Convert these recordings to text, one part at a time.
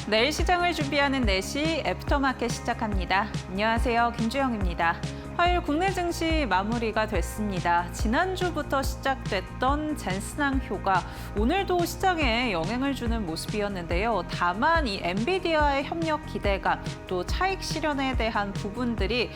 내일 시장을 준비하는 4시 애프터마켓 시작합니다. 안녕하세요. 김주영입니다. 화요일 국내 증시 마무리가 됐습니다. 지난주부터 시작됐던 젠슨항효가 오늘도 시장에 영향을 주는 모습이었는데요. 다만 이 엔비디아의 협력 기대감, 또 차익 실현에 대한 부분들이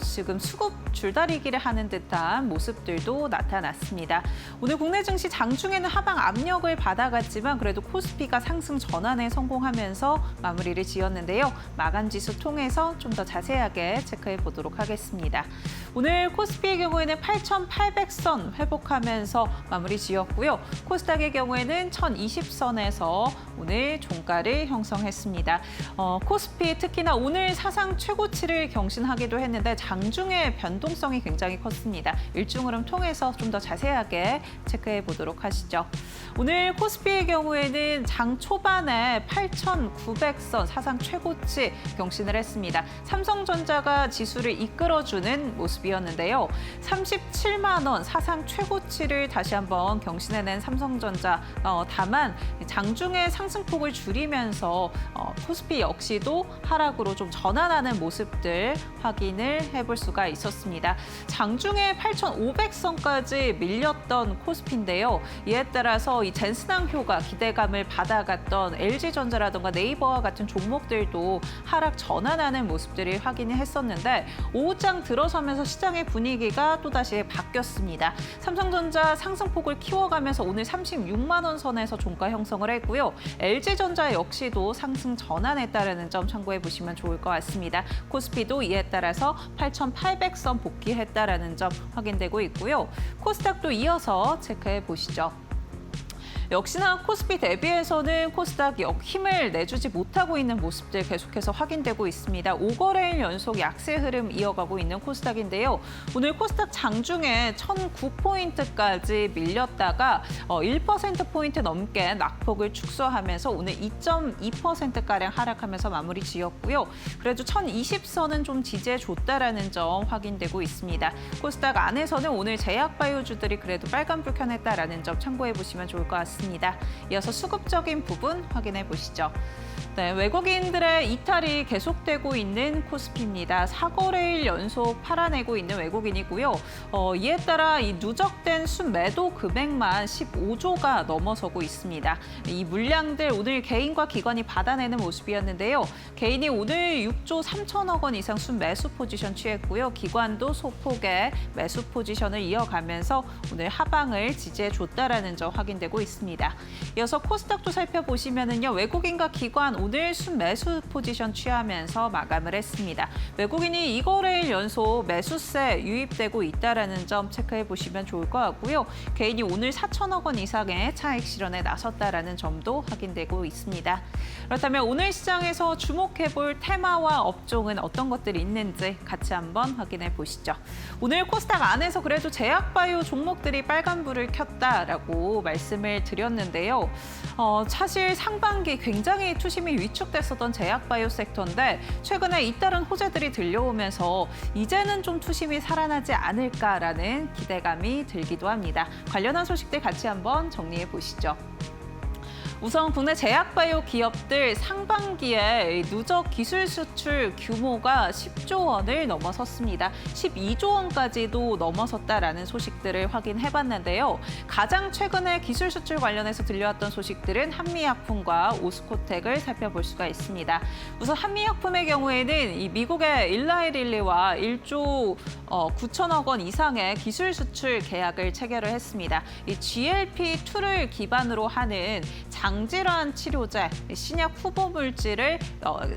지금 수급 줄다리기를 하는 듯한 모습들도 나타났습니다. 오늘 국내 증시 장중에는 하방 압력을 받아갔지만 그래도 코스피가 상승 전환에 성공하면서 마무리를 지었는데요. 마감 지수 통해서 좀 더 자세하게 체크해 보도록 하겠습니다. 오늘 코스피의 경우에는 8,800선 회복하면서 마무리 지었고요. 코스닥의 경우에는 1,020선에서 오늘 종가를 형성했습니다. 코스피 특히나 오늘 사상 최고치를 경신하기도 했는데 장중의 변동성이 굉장히 컸습니다. 일중 흐름 통해서 좀 더 자세하게 체크해 보도록 하시죠. 오늘 코스피의 경우에는 장 초반에 8,900선 사상 최고치 경신을 했습니다. 삼성전자가 지수를 이끌어주는 모습이었는데요. 37만 원 사상 최고치를 다시 한번 경신해낸 삼성전자. 다만 장중에 상승폭을 줄이면서 코스피 역시도 하락으로 좀 전환하는 모습들 확인을 해볼 수가 있었습니다. 장중에 8,500선까지 밀렸던 코스피인데요. 이에 따라서 이 젠슨항효가 기대감을 받아갔던 LG전자라든가 네이버와 같은 종목들도 하락 전환하는 모습들을 확인했었는데 오후장 들어서면서 시장의 분위기가 또다시 바뀌었습니다. 삼성전자 상승폭을 키워가면서 오늘 36만 원 선에서 종가 형성을 했고요. LG전자 역시도 상승 전환했다는 점 참고해 보시면 좋을 것 같습니다. 코스피도 이에 따라서 8,800선 복귀했다는 점 확인되고 있고요. 코스닥도 이어서 체크해 보시죠. 역시나 코스피 대비해서는 코스닥 힘을 내주지 못하고 있는 모습들 계속해서 확인되고 있습니다. 5거래일 연속 약세 흐름 이어가고 있는 코스닥인데요. 오늘 코스닥 장중에 1,009포인트까지 밀렸다가 1%포인트 넘게 낙폭을 축소하면서 오늘 2.2%가량 하락하면서 마무리 지었고요. 그래도 1,020선은 좀 지지해줬다라는 점 확인되고 있습니다. 코스닥 안에서는 오늘 제약바이오주들이 그래도 빨간불 켜냈다라는 점 참고해 보시면 좋을 것 같습니다. 이어서 수급적인 부분 확인해 보시죠. 네, 외국인들의 이탈이 계속되고 있는 코스피입니다. 4거래일 연속 팔아내고 있는 외국인이고요. 이에 따라 이 누적된 순매도 금액만 15조가 넘어서고 있습니다. 이 물량들 오늘 개인과 기관이 받아내는 모습이었는데요. 개인이 오늘 6조 3천억 원 이상 순매수 포지션 취했고요. 기관도 소폭의 매수 포지션을 이어가면서 오늘 하방을 지지해줬다라는 점 확인되고 있습니다. 이어서 코스닥도 살펴보시면은요. 외국인과 기관 오늘 순매수 포지션 취하면서 마감을 했습니다. 외국인이 2거래일 연속 매수세 유입되고 있다는 점 체크해 보시면 좋을 것 같고요. 개인이 오늘 4천억 원 이상의 차익 실현에 나섰다는 점도 확인되고 있습니다. 그렇다면 오늘 시장에서 주목해 볼 테마와 업종은 어떤 것들이 있는지 같이 한번 확인해 보시죠. 오늘 코스닥 안에서 그래도 제약바이오 종목들이 빨간불을 켰다라고 말씀을 드렸는데요. 사실 상반기 굉장히 투심이 위축됐었던 제약바이오 섹터인데 최근에 잇따른 호재들이 들려오면서 이제는 좀 투심이 살아나지 않을까라는 기대감이 들기도 합니다. 관련한 소식들 같이 한번 정리해 보시죠. 우선 국내 제약바이오 기업들 상반기에 누적 기술 수출 규모가 10조 원을 넘어섰습니다. 12조 원까지도 넘어섰다라는 소식들을 확인해봤는데요. 가장 최근에 기술 수출 관련해서 들려왔던 소식들은 한미약품과 오스코텍을 살펴볼 수가 있습니다. 우선 한미약품의 경우에는 이 미국의 일라이릴리와 1조 9천억 원 이상의 기술 수출 계약을 체결을 했습니다. 이 GLP-2를 기반으로 하는 장질환 치료제, 신약 후보 물질을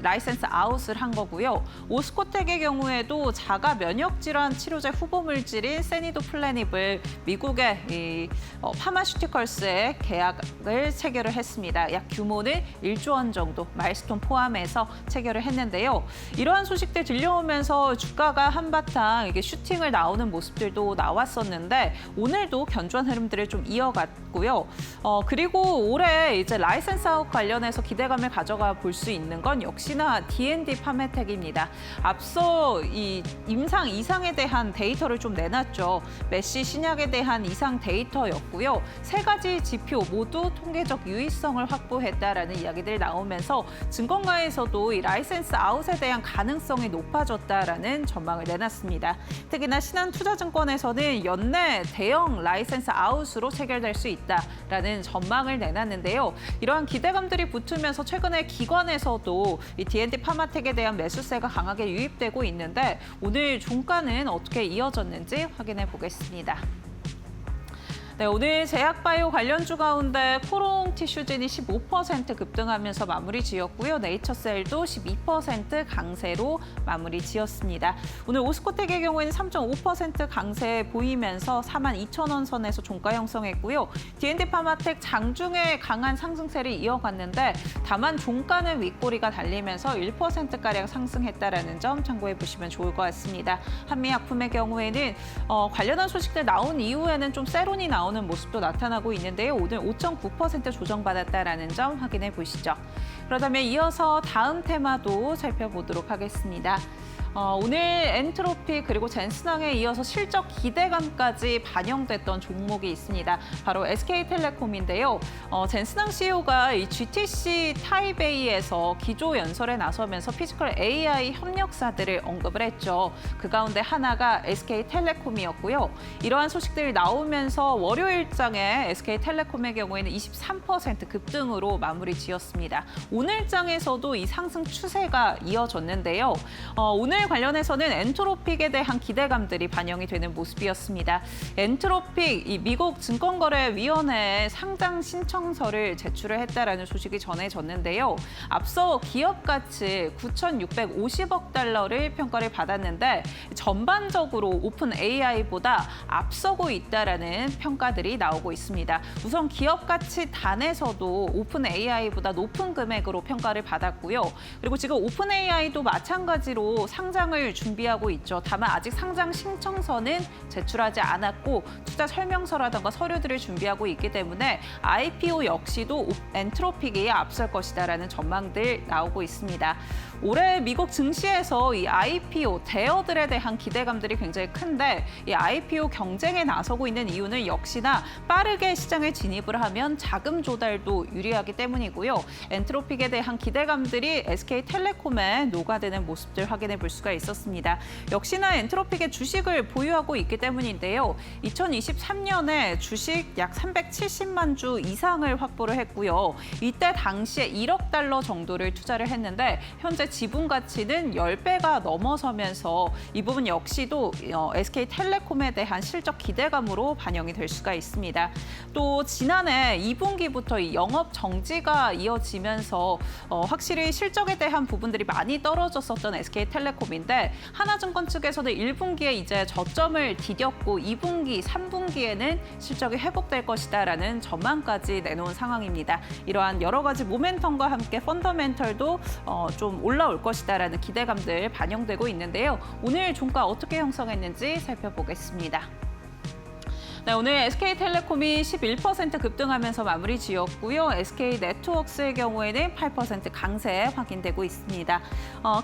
라이센스 아웃을 한 거고요. 오스코텍의 경우에도 자가 면역 질환 치료제 후보 물질인 세니도플래닙을 미국의 이 파마슈티컬스에 계약을 체결을 했습니다. 약 규모는 1조 원 정도 마일스톤 포함해서 체결을 했는데요. 이러한 소식들 들려오면서 주가가 한바탕 이게 슈팅을 나오는 모습들도 나왔었는데 오늘도 견조한 흐름들을 좀 이어갔고요. 그리고 올해 이때 이제 라이센스 아웃 관련해서 기대감을 가져가 볼 수 있는 건 역시나 D&D 파메텍입니다. 앞서 이 임상 이상에 대한 데이터를 좀 내놨죠. 메시 신약에 대한 이상 데이터였고요. 세 가지 지표 모두 통계적 유의성을 확보했다라는 이야기들이 나오면서 증권가에서도 이 라이센스 아웃에 대한 가능성이 높아졌다라는 전망을 내놨습니다. 특히나 신한투자증권에서는 연내 대형 라이센스 아웃으로 체결될 수 있다라는 전망을 내놨는데요. 이러한 기대감들이 붙으면서 최근에 기관에서도 이 D&D 파마텍에 대한 매수세가 강하게 유입되고 있는데 오늘 종가는 어떻게 이어졌는지 확인해 보겠습니다. 네, 오늘 제약바이오 관련주 가운데 코롱 티슈진이 15% 급등하면서 마무리 지었고요. 네이처셀도 12% 강세로 마무리 지었습니다. 오늘 오스코텍의 경우에는 3.5% 강세 보이면서 42,000원 선에서 종가 형성했고요. D&D 파마텍 장중에 강한 상승세를 이어갔는데 다만 종가는 윗꼬리가 달리면서 1%가량 상승했다라는 점 참고해 보시면 좋을 것 같습니다. 한미약품의 경우에는 관련한 소식들 나온 이후에는 좀 세론이 나오는 모습도 나타나고 있는데요. 오늘 5.9% 조정받았다라는 점 확인해 보시죠. 그렇다면 이어서 다음 테마도 살펴보도록 하겠습니다. 오늘 엔트로피 그리고 젠스낭에 이어서 실적 기대감까지 반영됐던 종목이 있습니다. 바로 SK텔레콤인데요. 젠스낭 CEO가 이 GTC 타이베이에서 기조 연설에 나서면서 피지컬 AI 협력사들을 언급을 했죠. 그 가운데 하나가 SK텔레콤이었고요. 이러한 소식들이 나오면서 월요일장에 SK텔레콤의 경우에는 23% 급등으로 마무리 지었습니다. 오늘장에서도 이 상승 추세가 이어졌는데요. 오늘 관련해서는 엔트로픽에 대한 기대감들이 반영이 되는 모습이었습니다. 엔트로픽, 이 미국 증권거래위원회에 상장 신청서를 제출을 했다라는 소식이 전해졌는데요. 앞서 기업 가치 9,650억 달러를 평가를 받았는데 전반적으로 오픈 AI보다 앞서고 있다라는 평가들이 나오고 있습니다. 우선 기업 가치 단에서도 오픈 AI보다 높은 금액으로 평가를 받았고요. 그리고 지금 오픈 AI도 마찬가지로 상장을 준비하고 있죠. 다만 아직 상장 신청서는 제출하지 않았고 투자 설명서라든가 서류들을 준비하고 있기 때문에 IPO 역시도 엔트로픽이 앞설 것이다라는 전망들 나오고 있습니다. 올해 미국 증시에서 이 IPO 대여들에 대한 기대감들이 굉장히 큰데 이 IPO 경쟁에 나서고 있는 이유는 역시나 빠르게 시장에 진입을 하면 자금 조달도 유리하기 때문이고요. 엔트로픽에 대한 기대감들이 SK텔레콤에 녹아드는 모습들 확인해 볼 수가 있었습니다. 역시나 엔트로픽의 주식을 보유하고 있기 때문인데요. 2023년에 주식 약 370만 주 이상을 확보를 했고요. 이때 당시에 1억 달러 정도를 투자를 했는데 현재 지분 가치는 10배가 넘어서면서 이 부분 역시도 SK텔레콤에 대한 실적 기대감으로 반영이 될 수가 있습니다. 또 지난해 2분기부터 이 영업 정지가 이어지면서 확실히 실적에 대한 부분들이 많이 떨어졌었던 SK텔레콤인데 하나증권 측에서는 1분기에 이제 저점을 디뎠고 2분기, 3분기에는 실적이 회복될 것이다라는 전망까지 내놓은 상황입니다. 이러한 여러 가지 모멘텀과 함께 펀더멘털도 좀 올라올 것이다라는 기대감들 반영되고 있는데요. 오늘 종가 어떻게 형성했는지 살펴보겠습니다. 네, 오늘 SK텔레콤이 11% 급등하면서 마무리 지었고요. SK네트워크스의 경우에는 8% 강세 확인되고 있습니다.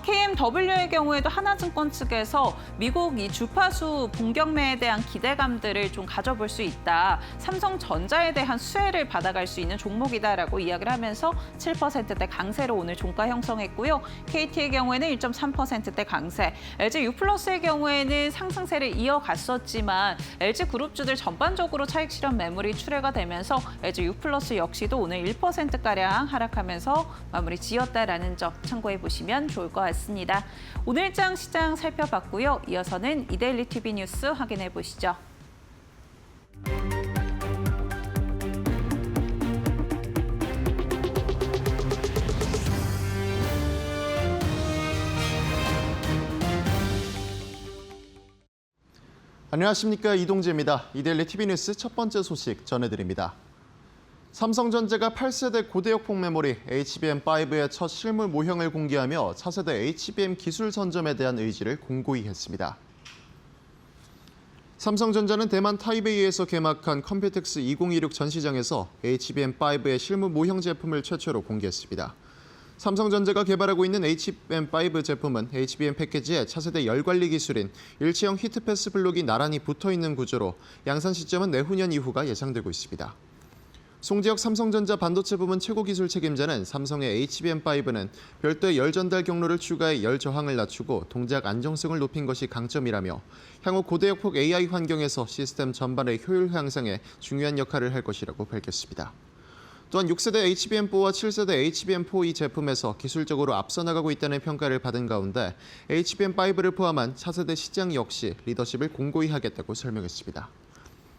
KMW의 경우에도 하나증권 측에서 미국 이 주파수 본경매에 대한 기대감들을 좀 가져볼 수 있다. 삼성전자에 대한 수혜를 받아갈 수 있는 종목이다라고 이야기를 하면서 7%대 강세로 오늘 종가 형성했고요. KT의 경우에는 1.3%대 강세, LG유플러스의 경우에는 상승세를 이어갔었지만 LG그룹주들 전반적으로 차익 실현 매물이 출회가 되면서 LG유플러스 역시도 오늘 1%가량 하락하면서 마무리 지었다라는 점 참고해 보시면 좋을 것 같습니다. 오늘장 시장 살펴봤고요. 이어서는 이데일리 TV 뉴스 확인해 보시죠. 안녕하십니까, 이동재입니다. 이데일리 TV 뉴스 첫 번째 소식 전해드립니다. 삼성전자가 8세대 고대역폭 메모리 HBM5의 첫 실물 모형을 공개하며 차세대 HBM 기술 선점에 대한 의지를 공고히 했습니다. 삼성전자는 대만 타이베이에서 개막한 컴퓨텍스 2026 전시장에서 HBM5의 실무 모형 제품을 최초로 공개했습니다. 삼성전자가 개발하고 있는 HBM5 제품은 HBM 패키지에 차세대 열관리 기술인 일체형 히트패스 블록이 나란히 붙어있는 구조로 양산 시점은 내후년 이후가 예상되고 있습니다. 송지혁 삼성전자 반도체 부문 최고 기술 책임자는 삼성의 HBM5는 별도의 열 전달 경로를 추가해 열 저항을 낮추고 동작 안정성을 높인 것이 강점이라며 향후 고대역폭 AI 환경에서 시스템 전반의 효율 향상에 중요한 역할을 할 것이라고 밝혔습니다. 또한 6세대 HBM4와 7세대 HBM4E 제품에서 기술적으로 앞서 나가고 있다는 평가를 받은 가운데 HBM5를 포함한 차세대 시장 역시 리더십을 공고히 하겠다고 설명했습니다.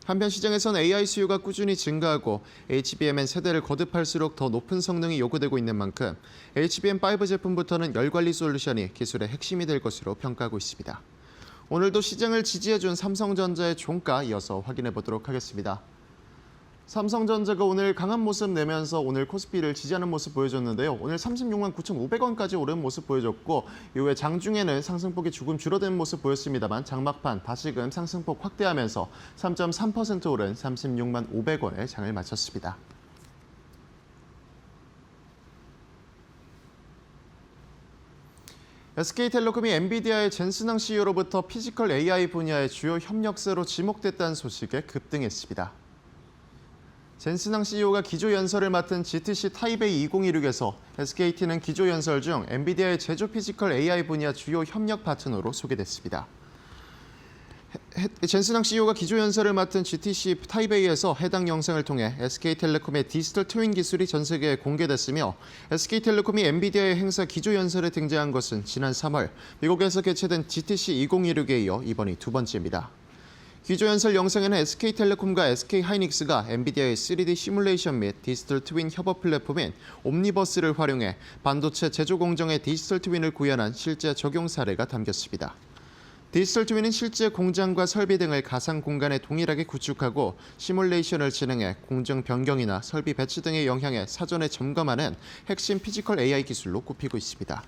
한편 시장에선 AI 수요가 꾸준히 증가하고 HBMN 세대를 거듭할수록 더 높은 성능이 요구되고 있는 만큼 HBM5 제품부터는 열관리 솔루션이 기술의 핵심이 될 것으로 평가하고 있습니다. 오늘도 시장을 지지해준 삼성전자의 종가 이어서 확인해 보도록 하겠습니다. 삼성전자가 오늘 강한 모습 내면서 오늘 코스피를 지지하는 모습 보여줬는데요. 오늘 36만 9,500원까지 오른 모습 보여줬고 이후에 장중에는 상승폭이 조금 줄어든 모습 보였습니다만 장막판 다시금 상승폭 확대하면서 3.3% 오른 36만 500원에 장을 마쳤습니다. SK텔레콤이 엔비디아의 젠슨항 CEO로부터 피지컬 AI 분야의 주요 협력사로 지목됐다는 소식에 급등했습니다. 젠슨항 CEO가 기조연설을 맡은 GTC 타이베이 2026에서 SKT는 기조연설 중 엔비디아의 제조 피지컬 AI 분야 주요 협력 파트너로 소개됐습니다. 젠슨항 CEO가 기조연설을 맡은 GTC 타이베이에서 해당 영상을 통해 SK텔레콤의 디지털 트윈 기술이 전 세계에 공개됐으며 SK텔레콤이 엔비디아의 행사 기조연설에 등장한 것은 지난 3월 미국에서 개최된 GTC 2026에 이어 이번이 두 번째입니다. 기조연설 영상에는 SK텔레콤과 SK하이닉스가 엔비디아의 3D 시뮬레이션 및 디지털 트윈 협업 플랫폼인 옴니버스를 활용해 반도체 제조 공정의 디지털 트윈을 구현한 실제 적용 사례가 담겼습니다. 디지털 트윈은 실제 공장과 설비 등을 가상 공간에 동일하게 구축하고 시뮬레이션을 진행해 공정 변경이나 설비 배치 등의 영향에 사전에 점검하는 핵심 피지컬 AI 기술로 꼽히고 있습니다.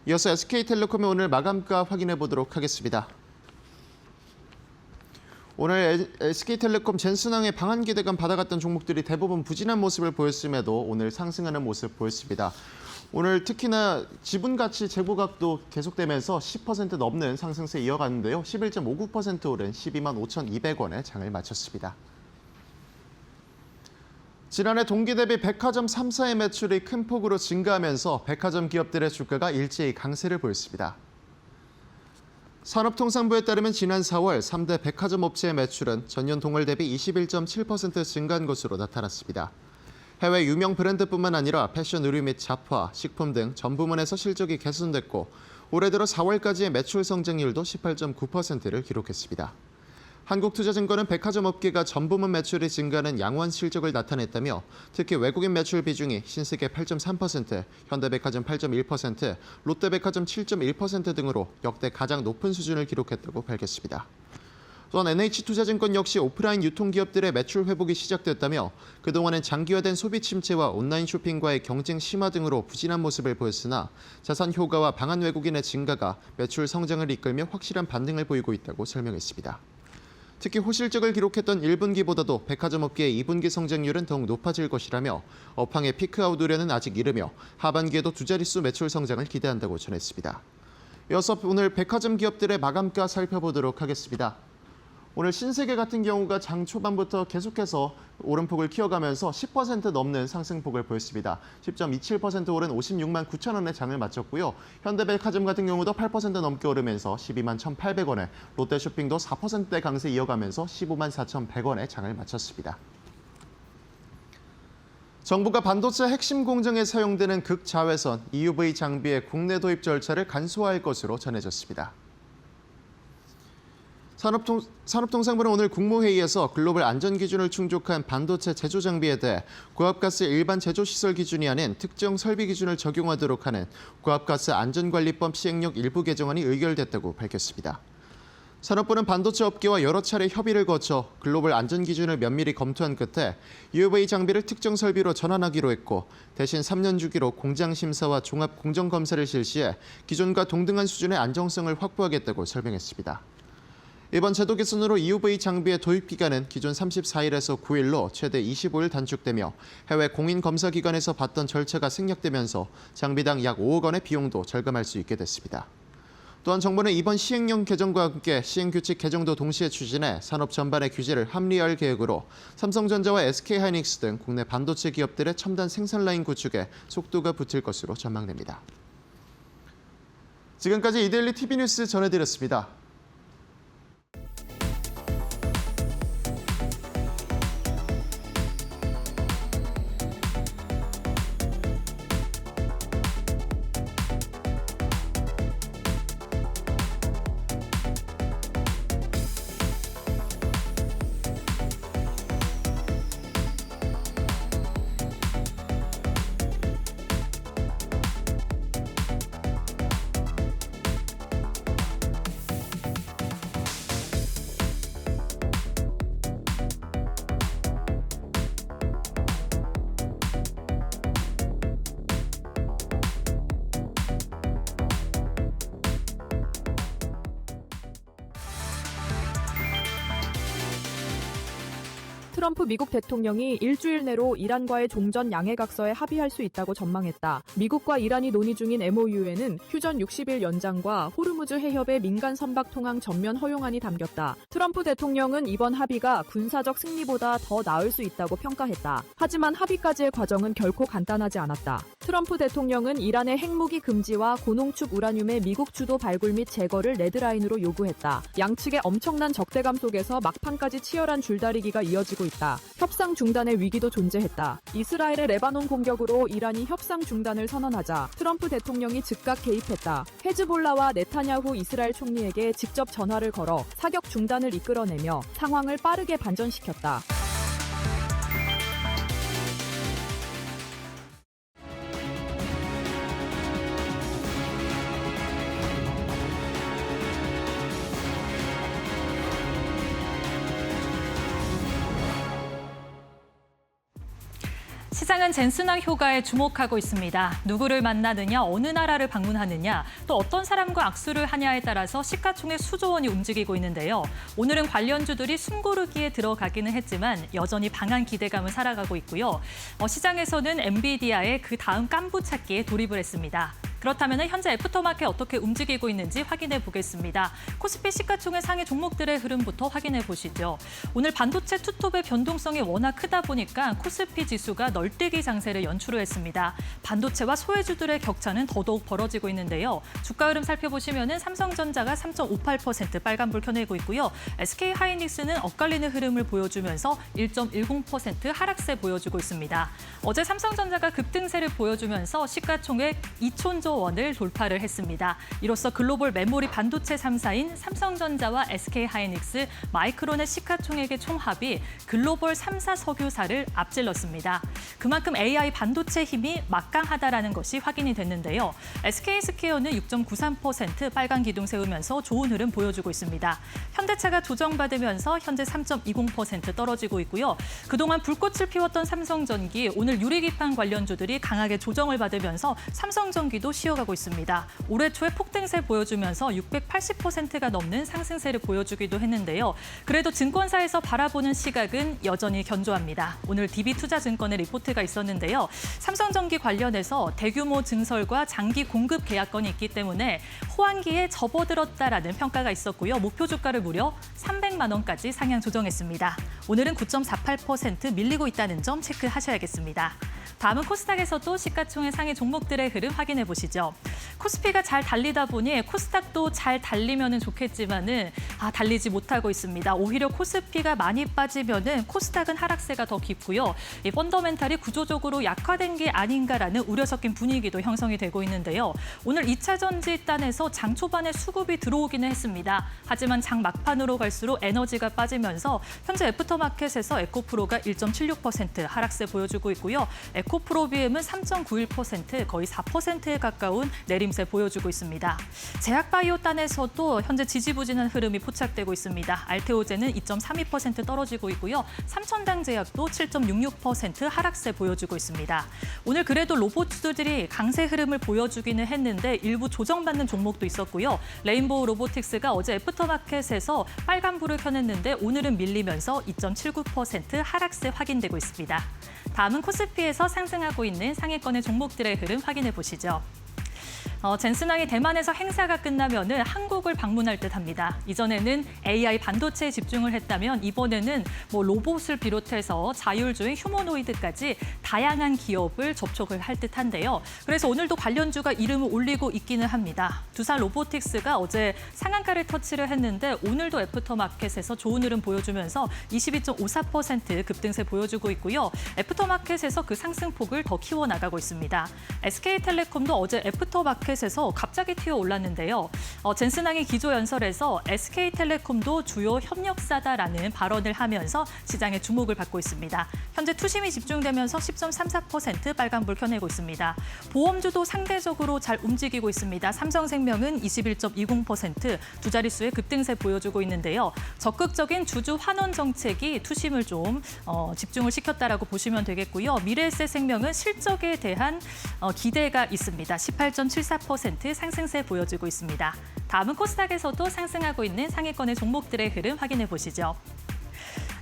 이어서 SK텔레콤의 오늘 마감가 확인해 보도록 하겠습니다. 오늘 SK텔레콤 젠슨항의 방한 기대감 받아갔던 종목들이 대부분 부진한 모습을 보였음에도 오늘 상승하는 모습 보였습니다. 오늘 특히나 지분 가치 재고각도 계속되면서 10% 넘는 상승세 이어갔는데요. 11.59% 오른 12만 5,200원에 장을 마쳤습니다. 지난해 동기 대비 백화점 3사의 매출이 큰 폭으로 증가하면서 백화점 기업들의 주가가 일제히 강세를 보였습니다. 산업통상부에 따르면 지난 4월 3대 백화점 업체의 매출은 전년 동월 대비 21.7% 증가한 것으로 나타났습니다. 해외 유명 브랜드뿐만 아니라 패션, 의류 및 잡화, 식품 등 전 부문에서 실적이 개선됐고 올해 들어 4월까지의 매출 성장률도 18.9%를 기록했습니다. 한국투자증권은 백화점 업계가 전 부문 매출이 증가하는 양호한 실적을 나타냈다며 특히 외국인 매출 비중이 신세계 8.3%, 현대백화점 8.1%, 롯데백화점 7.1% 등으로 역대 가장 높은 수준을 기록했다고 밝혔습니다. 또한 NH투자증권 역시 오프라인 유통기업들의 매출 회복이 시작됐다며 그동안은 장기화된 소비 침체와 온라인 쇼핑과의 경쟁 심화 등으로 부진한 모습을 보였으나 자산 효과와 방한 외국인의 증가가 매출 성장을 이끌며 확실한 반등을 보이고 있다고 설명했습니다. 특히 호실적을 기록했던 1분기보다도 백화점 업계의 2분기 성장률은 더욱 높아질 것이라며 업황의 피크아웃 우려는 아직 이르며 하반기에도 두 자릿수 매출 성장을 기대한다고 전했습니다. 이어서 오늘 백화점 기업들의 마감가 살펴보도록 하겠습니다. 오늘 신세계 같은 경우가 장 초반부터 계속해서 오름폭을 키워가면서 10% 넘는 상승폭을 보였습니다. 10.27% 오른 56만 9천 원의 장을 마쳤고요. 현대백화점 같은 경우도 8% 넘게 오르면서 12만 1,800원에, 롯데쇼핑도 4%대 강세 이어가면서 15만 4,100원에 장을 마쳤습니다. 정부가 반도체 핵심 공정에 사용되는 극자외선 EUV 장비의 국내 도입 절차를 간소화할 것으로 전해졌습니다. 산업통상부는 오늘 국무회의에서 글로벌 안전기준을 충족한 반도체 제조 장비에 대해 고압가스 일반 제조시설 기준이 아닌 특정 설비 기준을 적용하도록 하는 고압가스 안전관리법 시행령 일부 개정안이 의결됐다고 밝혔습니다. 산업부는 반도체 업계와 여러 차례 협의를 거쳐 글로벌 안전기준을 면밀히 검토한 끝에 EUV 장비를 특정 설비로 전환하기로 했고 대신 3년 주기로 공장 심사와 종합 공정 검사를 실시해 기존과 동등한 수준의 안정성을 확보하겠다고 설명했습니다. 이번 제도 개선으로 EUV 장비의 도입 기간은 기존 34일에서 9일로 최대 25일 단축되며 해외 공인 검사 기관에서 받던 절차가 생략되면서 장비당 약 5억 원의 비용도 절감할 수 있게 됐습니다. 또한 정부는 이번 시행령 개정과 함께 시행규칙 개정도 동시에 추진해 산업 전반의 규제를 합리화할 계획으로 삼성전자와 SK하이닉스 등 국내 반도체 기업들의 첨단 생산 라인 구축에 속도가 붙을 것으로 전망됩니다. 지금까지 이데일리 TV 뉴스 전해드렸습니다. 트럼프 미국 대통령이 일주일 내로 이란과의 종전 양해각서에 합의할 수 있다고 전망했다. 미국과 이란이 논의 중인 MOU에는 휴전 60일 연장과 호르무즈 해협의 민간 선박 통항 전면 허용안이 담겼다. 트럼프 대통령은 이번 합의가 군사적 승리보다 더 나을 수 있다고 평가했다. 하지만 합의까지의 과정은 결코 간단하지 않았다. 트럼프 대통령은 이란의 핵무기 금지와 고농축 우라늄의 미국 주도 발굴 및 제거를 레드라인으로 요구했다. 양측의 엄청난 적대감 속에서 막판까지 치열한 줄다리기가 이어지고 있다. 협상 중단의 위기도 존재했다. 이스라엘의 레바논 공격으로 이란이 협상 중단을 선언하자 트럼프 대통령이 즉각 개입했다. 헤즈볼라와 네타냐후 이스라엘 총리에게 직접 전화를 걸어 사격 중단을 이끌어내며 상황을 빠르게 반전시켰다. 시장은 젠슨왕 효과에 주목하고 있습니다. 누구를 만나느냐, 어느 나라를 방문하느냐, 또 어떤 사람과 악수를 하냐에 따라서 시가총액 수조 원이 움직이고 있는데요. 오늘은 관련주들이 숨고르기에 들어가기는 했지만 여전히 방한 기대감을 살아가고 있고요. 시장에서는 엔비디아의 그 다음 깐부 찾기에 돌입을 했습니다. 그렇다면 현재 애프터마켓 어떻게 움직이고 있는지 확인해 보겠습니다. 코스피 시가총액 상위 종목들의 흐름부터 확인해 보시죠. 오늘 반도체 투톱의 변동성이 워낙 크다 보니까 코스피 지수가 널뛰기 장세를 연출을 했습니다. 반도체와 소외주들의 격차는 더더욱 벌어지고 있는데요. 주가 흐름 살펴보시면 삼성전자가 3.58% 빨간불 켜내고 있고요. SK하이닉스는 엇갈리는 흐름을 보여주면서 1.10% 하락세 보여주고 있습니다. 어제 삼성전자가 급등세를 보여주면서 시가총액 2천조 원을 돌파를 했습니다. 이로써 글로벌 메모리 반도체 3사인 삼성전자와 SK하이닉스, 마이크론의 시가총액의 총합이 글로벌 3사 석유사를 앞질렀습니다. 그만큼 AI 반도체 힘이 막강하다라는 것이 확인이 됐는데요. SK스퀘어는 6.93% 빨간 기둥 세우면서 좋은 흐름 보여주고 있습니다. 현대차가 조정받으면서 현재 3.20% 떨어지고 있고요. 그동안 불꽃을 피웠던 삼성전기, 오늘 유리기판 관련주들이 강하게 조정을 받으면서 삼성전기도 쉬어가고 있습니다. 올해 초에 폭등세 보여주면서 680%가 넘는 상승세를 보여주기도 했는데요. 그래도 증권사에서 바라보는 시각은 여전히 견조합니다. 오늘 DB투자증권의 리포트가 있었는데요. 삼성전기 관련해서 대규모 증설과 장기 공급 계약건이 있기 때문에 호황기에 접어들었다라는 평가가 있었고요. 목표 주가를 무려 300만 원까지 상향 조정했습니다. 오늘은 9.48% 밀리고 있다는 점 체크하셔야겠습니다. 다음은 코스닥에서도 시가총액 상위 종목들의 흐름 확인해 보시죠. 코스피가 잘 달리다 보니 코스닥도 잘 달리면 좋겠지만은 달리지 못하고 있습니다. 오히려 코스피가 많이 빠지면은 코스닥은 하락세가 더 깊고요. 이 펀더멘탈이 구조적으로 약화된 게 아닌가라는 우려 섞인 분위기도 형성이 되고 있는데요. 오늘 2차 전지단에서 장 초반에 수급이 들어오기는 했습니다. 하지만 장 막판으로 갈수록 에너지가 빠지면서 현재 애프터마켓에서 에코프로가 1.76% 하락세 보여주고 있고요. 에코프로비엠은 3.91% 거의 4%에 가까운 내림 그림새 보여주고 있습니다. 제약바이오단에서도 현재 지지부진한 흐름이 포착되고 있습니다. 알테오젠은 2.32% 떨어지고 있고요. 삼천당제약도 7.66% 하락세 보여주고 있습니다. 오늘 그래도 로봇주들이 강세 흐름을 보여주기는 했는데 일부 조정받는 종목도 있었고요. 레인보우 로보틱스가 어제 애프터마켓에서 빨간불을 켜냈는데 오늘은 밀리면서 2.79% 하락세 확인되고 있습니다. 다음은 코스피에서 상승하고 있는 상위권의 종목들의 흐름 확인해 보시죠. 젠슨항이 대만에서 행사가 끝나면은 한국을 방문할 듯합니다. 이전에는 AI 반도체에 집중을 했다면 이번에는 로봇을 비롯해서 자율주행 휴머노이드까지 다양한 기업을 접촉을 할 듯한데요. 그래서 오늘도 관련주가 이름을 올리고 있기는 합니다. 두산 로보틱스가 어제 상한가를 터치를 했는데 오늘도 애프터마켓에서 좋은 흐름 보여주면서 22.54% 급등세 보여주고 있고요. 애프터마켓에서 그 상승폭을 더 키워나가고 있습니다. SK텔레콤도 어제 애프터마켓에서 갑자기 튀어 올랐는데요. 젠슨항이 기조연설에서 SK텔레콤도 주요 협력사다라는 발언을 하면서 시장의 주목을 받고 있습니다. 현재 투심이 집중되면서 10.34% 빨간불 켜내고 있습니다. 보험주도 상대적으로 잘 움직이고 있습니다. 삼성생명은 21.20% 두 자릿수의 급등세 보여주고 있는데요. 적극적인 주주 환원 정책이 투심을 좀 집중을 시켰다라고 보시면 되겠고요. 미래에셋생명은 실적에 대한 기대가 있습니다. 18.74% 상승세 보여주고 있습니다. 다음은 코스닥에서도 상승하고 있는 상위권의 종목들의 흐름 확인해 보시죠.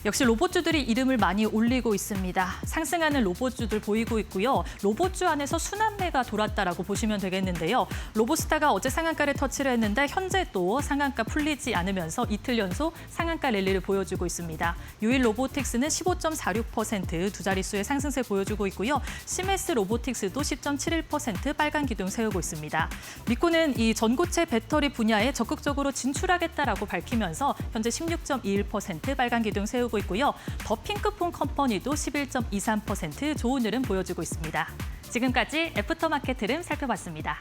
역시 로봇주들이 이름을 많이 올리고 있습니다. 상승하는 로봇주들 보이고 있고요. 로봇주 안에서 순환매가 돌았다라고 보시면 되겠는데요. 로보스타가 어제 상한가를 터치를 했는데 현재 또 상한가 풀리지 않으면서 이틀 연속 상한가 랠리를 보여주고 있습니다. 유일 로보틱스는 15.46% 두 자릿수의 상승세 보여주고 있고요. 시메스 로보틱스도 10.71% 빨간 기둥 세우고 있습니다. 미코는 이 전고체 배터리 분야에 적극적으로 진출하겠다라고 밝히면서 현재 16.21% 빨간 기둥 세우고 있고요. 더 핑크폰 컴퍼니도 11.23% 좋은 흐름 보여주고 있습니다. 지금까지 애프터마켓 흐름 살펴봤습니다.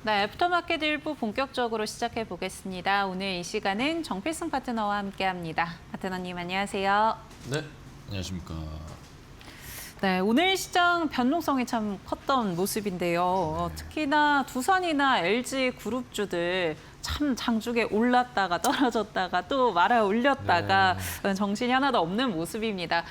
네, 애프터마켓 1부 본격적으로 시작해 보겠습니다. 오늘 이 시간은 정필승 파트너와 함께합니다. 파트너님 안녕하세요. 네, 안녕하십니까. 네, 오늘 시장 변동성이 참 컸던 모습인데요. 특히나 두산이나 LG 그룹주들 참 장중에 올랐다가 떨어졌다가 또 말아 올렸다가 정신이 하나도 없는 모습입니다.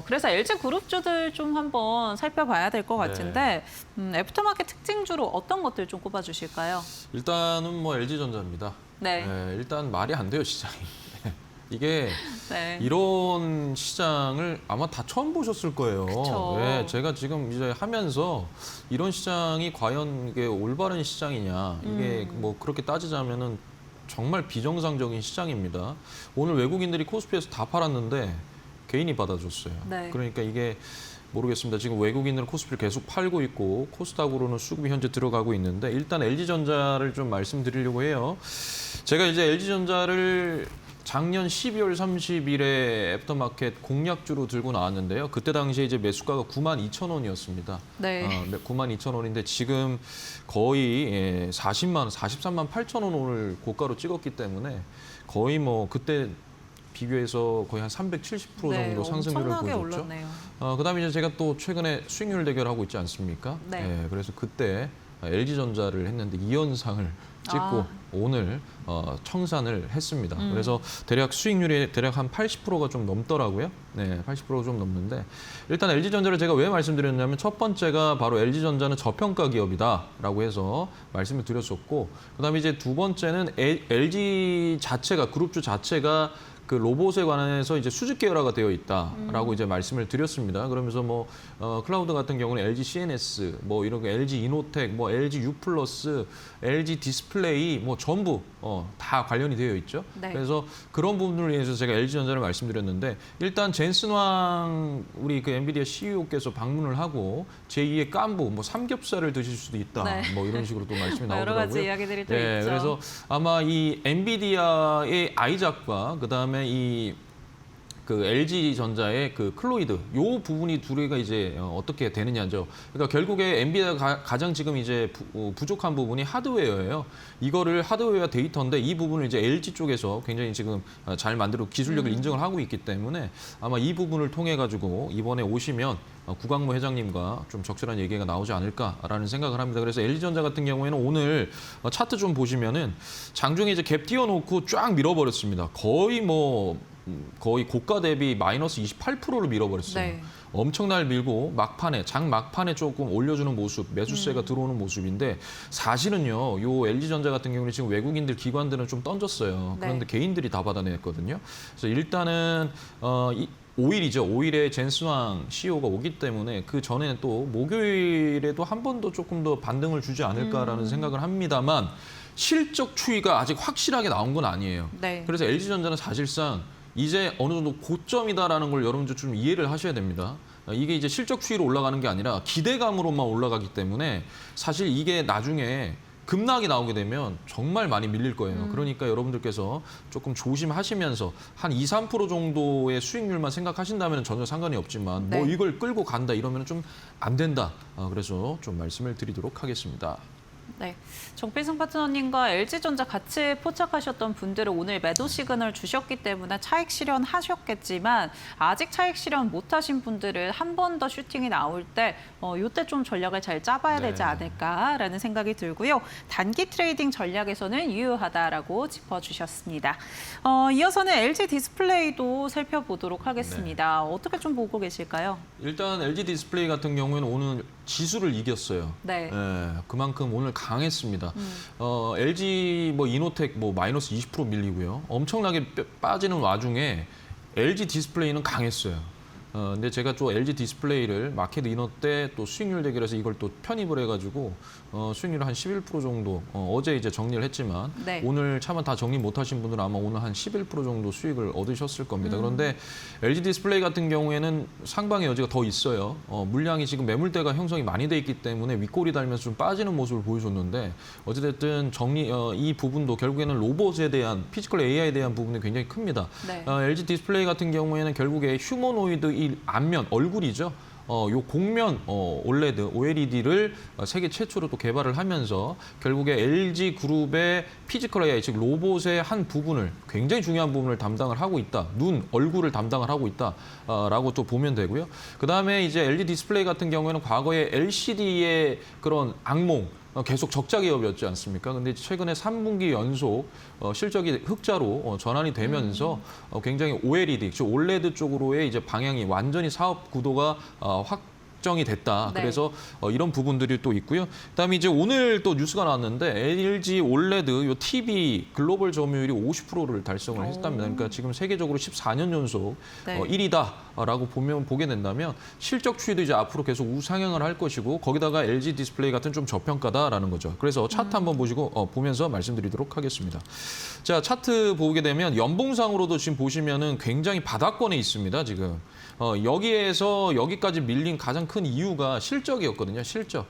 그래서 LG 그룹주들 좀 한번 살펴봐야 될 것 같은데 애프터마켓 특징주로 어떤 것들 좀 꼽아주실까요? 일단은 LG전자입니다. 네. 일단 말이 안 돼요, 시장이. 이게 네. 이런 시장을 아마 다 처음 보셨을 거예요. 그쵸. 네, 제가 지금 이제 하면서 이런 시장이 과연 이게 올바른 시장이냐, 이게 그렇게 따지자면은 정말 비정상적인 시장입니다. 오늘 외국인들이 코스피에서 다 팔았는데 개인이 받아줬어요. 네. 그러니까 이게 모르겠습니다. 지금 외국인들은 코스피를 계속 팔고 있고 코스닥으로는 수급이 현재 들어가고 있는데 일단 LG전자를 좀 말씀드리려고 해요. 제가 이제 LG전자를 작년 12월 30일에 애프터마켓 공략주로 들고 나왔는데요. 그때 당시에 이제 매수가가 92,000원이었습니다. 네. 92,000원인데 지금 거의 43만 8천원 오늘 고가로 찍었기 때문에 거의 그때 비교해서 거의 한 370% 정도 상승률을 엄청나게 보여줬죠. 올랐네요. 그다음에 이제 제가 또 최근에 수익률 대결하고 있지 않습니까? 네. 그래서 그때 LG전자를 했는데 2연상을 찍고 오늘 청산을 했습니다. 그래서 대략 수익률이 대략 한 80%가 좀 넘더라고요. 네, 80%가 좀 넘는데 일단 LG전자를 제가 왜 말씀드렸냐면 첫 번째가 바로 LG전자는 저평가 기업이다라고 해서 말씀을 드렸었고 그다음에 이제 두 번째는 LG 자체가 그룹주 자체가 그 로봇에 관해서 이제 수직 계열화가 되어 있다라고 이제 말씀을 드렸습니다. 그러면서 클라우드 같은 경우는 LG CNS, 이런 거 LG 이노텍, LG U+, LG 디스플레이 전부 다 관련이 되어 있죠. 네. 그래서 그런 부분을 위해서 제가 LG전자를 말씀드렸는데 일단 젠슨왕 우리 그 엔비디아 CEO께서 방문을 하고 제2의 깐부 삼겹살을 드실 수도 있다. 네. 이런 식으로 또 말씀이 나오더라고요. 여러 가지 이야기들이 또 네, 있죠. 그래서 아마 이 엔비디아의 아이작과 그다음에 그 LG전자의 그 클로이드 요 부분이 두 개가 이제 어떻게 되느냐죠. 그러니까 결국에 엔비디아가 가장 지금 이제 부족한 부분이 하드웨어예요. 이거를 하드웨어 데이터인데 이 부분을 이제 LG 쪽에서 굉장히 지금 잘 만들고 기술력을 인정을 하고 있기 때문에 아마 이 부분을 통해 가지고 이번에 오시면 구광모 회장님과 좀 적절한 얘기가 나오지 않을까라는 생각을 합니다. 그래서 LG전자 같은 경우에는 오늘 차트 좀 보시면은 장중에 이제 갭 띄워놓고 쫙 밀어버렸습니다. 거의 고가 대비 마이너스 28%를 밀어버렸어요. 네. 엄청나게 밀고 막판에 장 막판에 조금 올려주는 모습, 매수세가 들어오는 모습인데 사실은요, 요 LG전자 같은 경우는 지금 외국인들 기관들은 좀 던졌어요. 네. 그런데 개인들이 다 받아냈거든요. 그래서 일단은 5일이죠. 5일에 젠스왕 CEO가 오기 때문에 그 전에는 또 목요일에도 한 번 더 조금 더 반등을 주지 않을까라는 생각을 합니다만 실적 추이가 아직 확실하게 나온 건 아니에요. 네. 그래서 LG전자는 사실상 이제 어느 정도 고점이다라는 걸 여러분들 좀 이해를 하셔야 됩니다. 이게 이제 실적 추이로 올라가는 게 아니라 기대감으로만 올라가기 때문에 사실 이게 나중에 급락이 나오게 되면 정말 많이 밀릴 거예요. 그러니까 여러분들께서 조금 조심하시면서 한 2, 3% 정도의 수익률만 생각하신다면 전혀 상관이 없지만 뭐 네. 이걸 끌고 간다 이러면 좀 안 된다. 그래서 좀 말씀을 드리도록 하겠습니다. 네, 정필승 파트너님과 LG전자 같이 포착하셨던 분들은 오늘 매도 시그널 주셨기 때문에 차익 실현하셨겠지만 아직 차익 실현 못하신 분들은 한 번 더 슈팅이 나올 때 이때 좀 전략을 잘 짜봐야 되지 네. 않을까라는 생각이 들고요. 단기 트레이딩 전략에서는 유효하다라고 짚어주셨습니다. 이어서는 LG 디스플레이도 살펴보도록 하겠습니다. 어떻게 좀 보고 계실까요? 일단 LG 디스플레이 같은 경우에는 오늘 지수를 이겼어요. 네. 그만큼 오늘 강했습니다. LG 이노텍 마이너스 20% 밀리고요. 엄청나게 빠지는 와중에 LG 디스플레이는 강했어요. 근데 제가 또 LG 디스플레이를 마켓 이너 때 또 수익률 대결에서 이걸 또 편입을 해가지고 수익률 한 11% 정도 어제 이제 정리를 했지만 네. 오늘 차만 다 정리 못하신 분들은 아마 오늘 한 11% 정도 수익을 얻으셨을 겁니다. 그런데 LG 디스플레이 같은 경우에는 상방의 여지가 더 있어요. 물량이 지금 매물대가 형성이 많이 돼 있기 때문에 윗골이 달면서 좀 빠지는 모습을 보여줬는데 어찌됐든 이 부분도 결국에는 로봇에 대한 피지컬 AI에 대한 부분이 굉장히 큽니다. 네. LG 디스플레이 같은 경우에는 결국에 휴머노이드 이 앞면 얼굴이죠. 요 곡면 올레드 OLED를 세계 최초로 또 개발을 하면서 결국에 LG 그룹의 피지컬 AI 즉 로봇의 한 부분을 굉장히 중요한 부분을 담당을 하고 있다. 눈, 얼굴을 담당을 하고 있다라고 또 보면 되고요. 그다음에 이제 LG 디스플레이 같은 경우에는 과거에 LCD의 그런 악몽 계속 적자 기업이었지 않습니까? 근데 최근에 3분기 연속 실적이 흑자로 전환이 되면서 굉장히 OLED, 즉 OLED 쪽으로의 이제 방향이 완전히 사업 구도가 확정이 됐다. 네. 그래서 이런 부분들이 또 있고요. 그다음에 이제 오늘 또 뉴스가 나왔는데 LG OLED 요 TV 글로벌 점유율이 50%를 달성을 했답니다. 그러니까 지금 세계적으로 14년 연속 네. 1위다라고 보게 된다면 실적 추이도 이제 앞으로 계속 우상향을 할 것이고 거기다가 LG 디스플레이 같은 좀 저평가다라는 거죠. 그래서 차트 한번 보면서 말씀드리도록 하겠습니다. 자, 차트 보게 되면 연봉상으로도 지금 보시면은 굉장히 바닥권에 있습니다. 지금 여기에서 여기까지 밀린 가장 큰 이유가 실적이었거든요. 실적.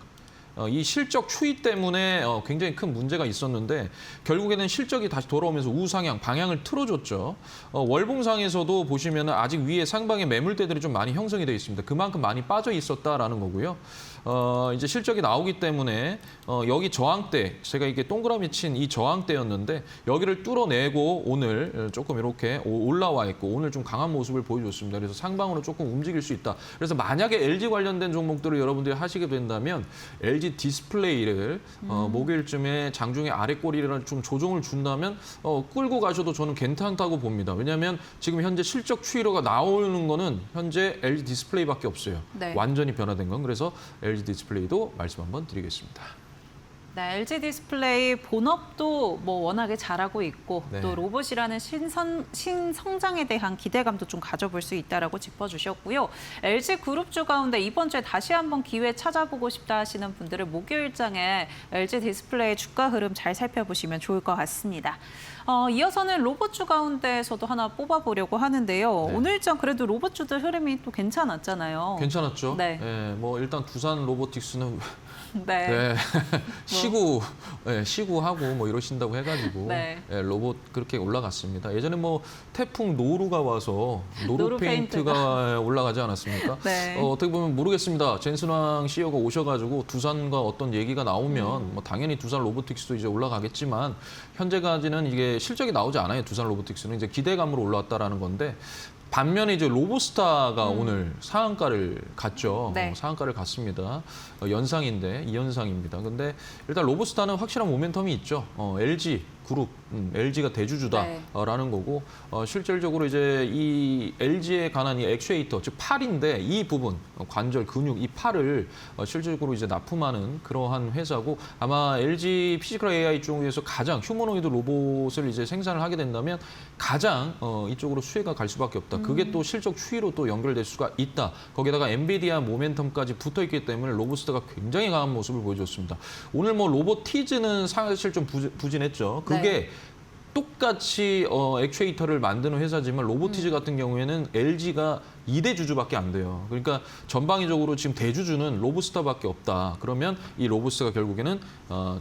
이 실적 추이 때문에 굉장히 큰 문제가 있었는데 결국에는 실적이 다시 돌아오면서 우상향, 방향을 틀어줬죠. 월봉상에서도 보시면 아직 위에 상방의 매물대들이 좀 많이 형성이 되어 있습니다. 그만큼 많이 빠져 있었다라는 거고요. 이제 실적이 나오기 때문에 여기 저항대, 제가 이게 동그라미 친 이 저항대였는데 여기를 뚫어내고 오늘 조금 이렇게 올라와 있고 오늘 좀 강한 모습을 보여줬습니다. 그래서 상방으로 조금 움직일 수 있다. 그래서 만약에 LG 관련된 종목들을 여러분들이 하시게 된다면 LG 디스플레이를 목요일쯤에 장중에 아래 꼬리를 좀 조정을 준다면 끌고 가셔도 저는 괜찮다고 봅니다. 왜냐하면 지금 현재 실적 추이로가 나오는 거는 현재 LG 디스플레이밖에 없어요. 네. 완전히 변화된 건. 그래서 LG 디스플레이도 말씀 한번 드리겠습니다. 네, LG 디스플레이 본업도 워낙에 잘하고 있고 네. 또 로봇이라는 신성장에 대한 기대감도 좀 가져볼 수 있다라고 짚어주셨고요. LG 그룹주 가운데 이번 주에 다시 한번 기회 찾아보고 싶다 하시는 분들은 목요일장에 LG 디스플레이 주가 흐름 잘 살펴보시면 좋을 것 같습니다. 이어서는 로봇주 가운데에서도 하나 뽑아보려고 하는데요. 네. 오늘장 그래도 로봇주들 흐름이 또 괜찮았잖아요. 괜찮았죠? 네. 예, 일단 두산 로보틱스는 네. 네. 시구하고 뭐 이러신다고 해가지고 네. 예, 로봇 그렇게 올라갔습니다. 예전에 뭐 태풍 노루가 와서 노루 노루 페인트가 올라가지 않았습니까? 네. 어떻게 보면 모르겠습니다. 젠슨왕 CEO가 오셔가지고 두산과 어떤 얘기가 나오면 뭐 당연히 두산 로보틱스도 이제 올라가겠지만 현재까지는 이게 실적이 나오지 않아요. 두산 로보틱스는 이제 기대감으로 올라왔다라는 건데. 반면에 이제 로보스타가 오늘 상한가를 갔죠. 네. 상한가를 갔습니다. 연상인데 2연상입니다. 근데 일단 로보스타는 확실한 모멘텀이 있죠. LG 그룹, LG가 대주주다라는 거고 실질적으로 이제 이 LG에 관한 이 액추에이터, 즉 팔인데 이 부분 관절, 근육, 이 팔을 실질적으로 이제 납품하는 그러한 회사고 아마 LG 피지컬 AI 쪽에서 가장 휴머노이드 로봇을 이제 생산을 하게 된다면 가장 이쪽으로 수혜가 갈 수밖에 없다. 그게 또 실적 추이로 또 연결될 수가 있다. 거기다가 엔비디아 모멘텀까지 붙어 있기 때문에 로보스타가 굉장히 강한 모습을 보여줬습니다. 오늘 뭐 로보티즈는 사실 좀 부진했죠. 그게 네. 똑같이 액추에이터를 만드는 회사지만 로보티즈 같은 경우에는 LG가 2대 주주밖에 안 돼요. 그러니까 전방위적으로 지금 대주주는 로보스타밖에 없다. 그러면 이 로보스타가 결국에는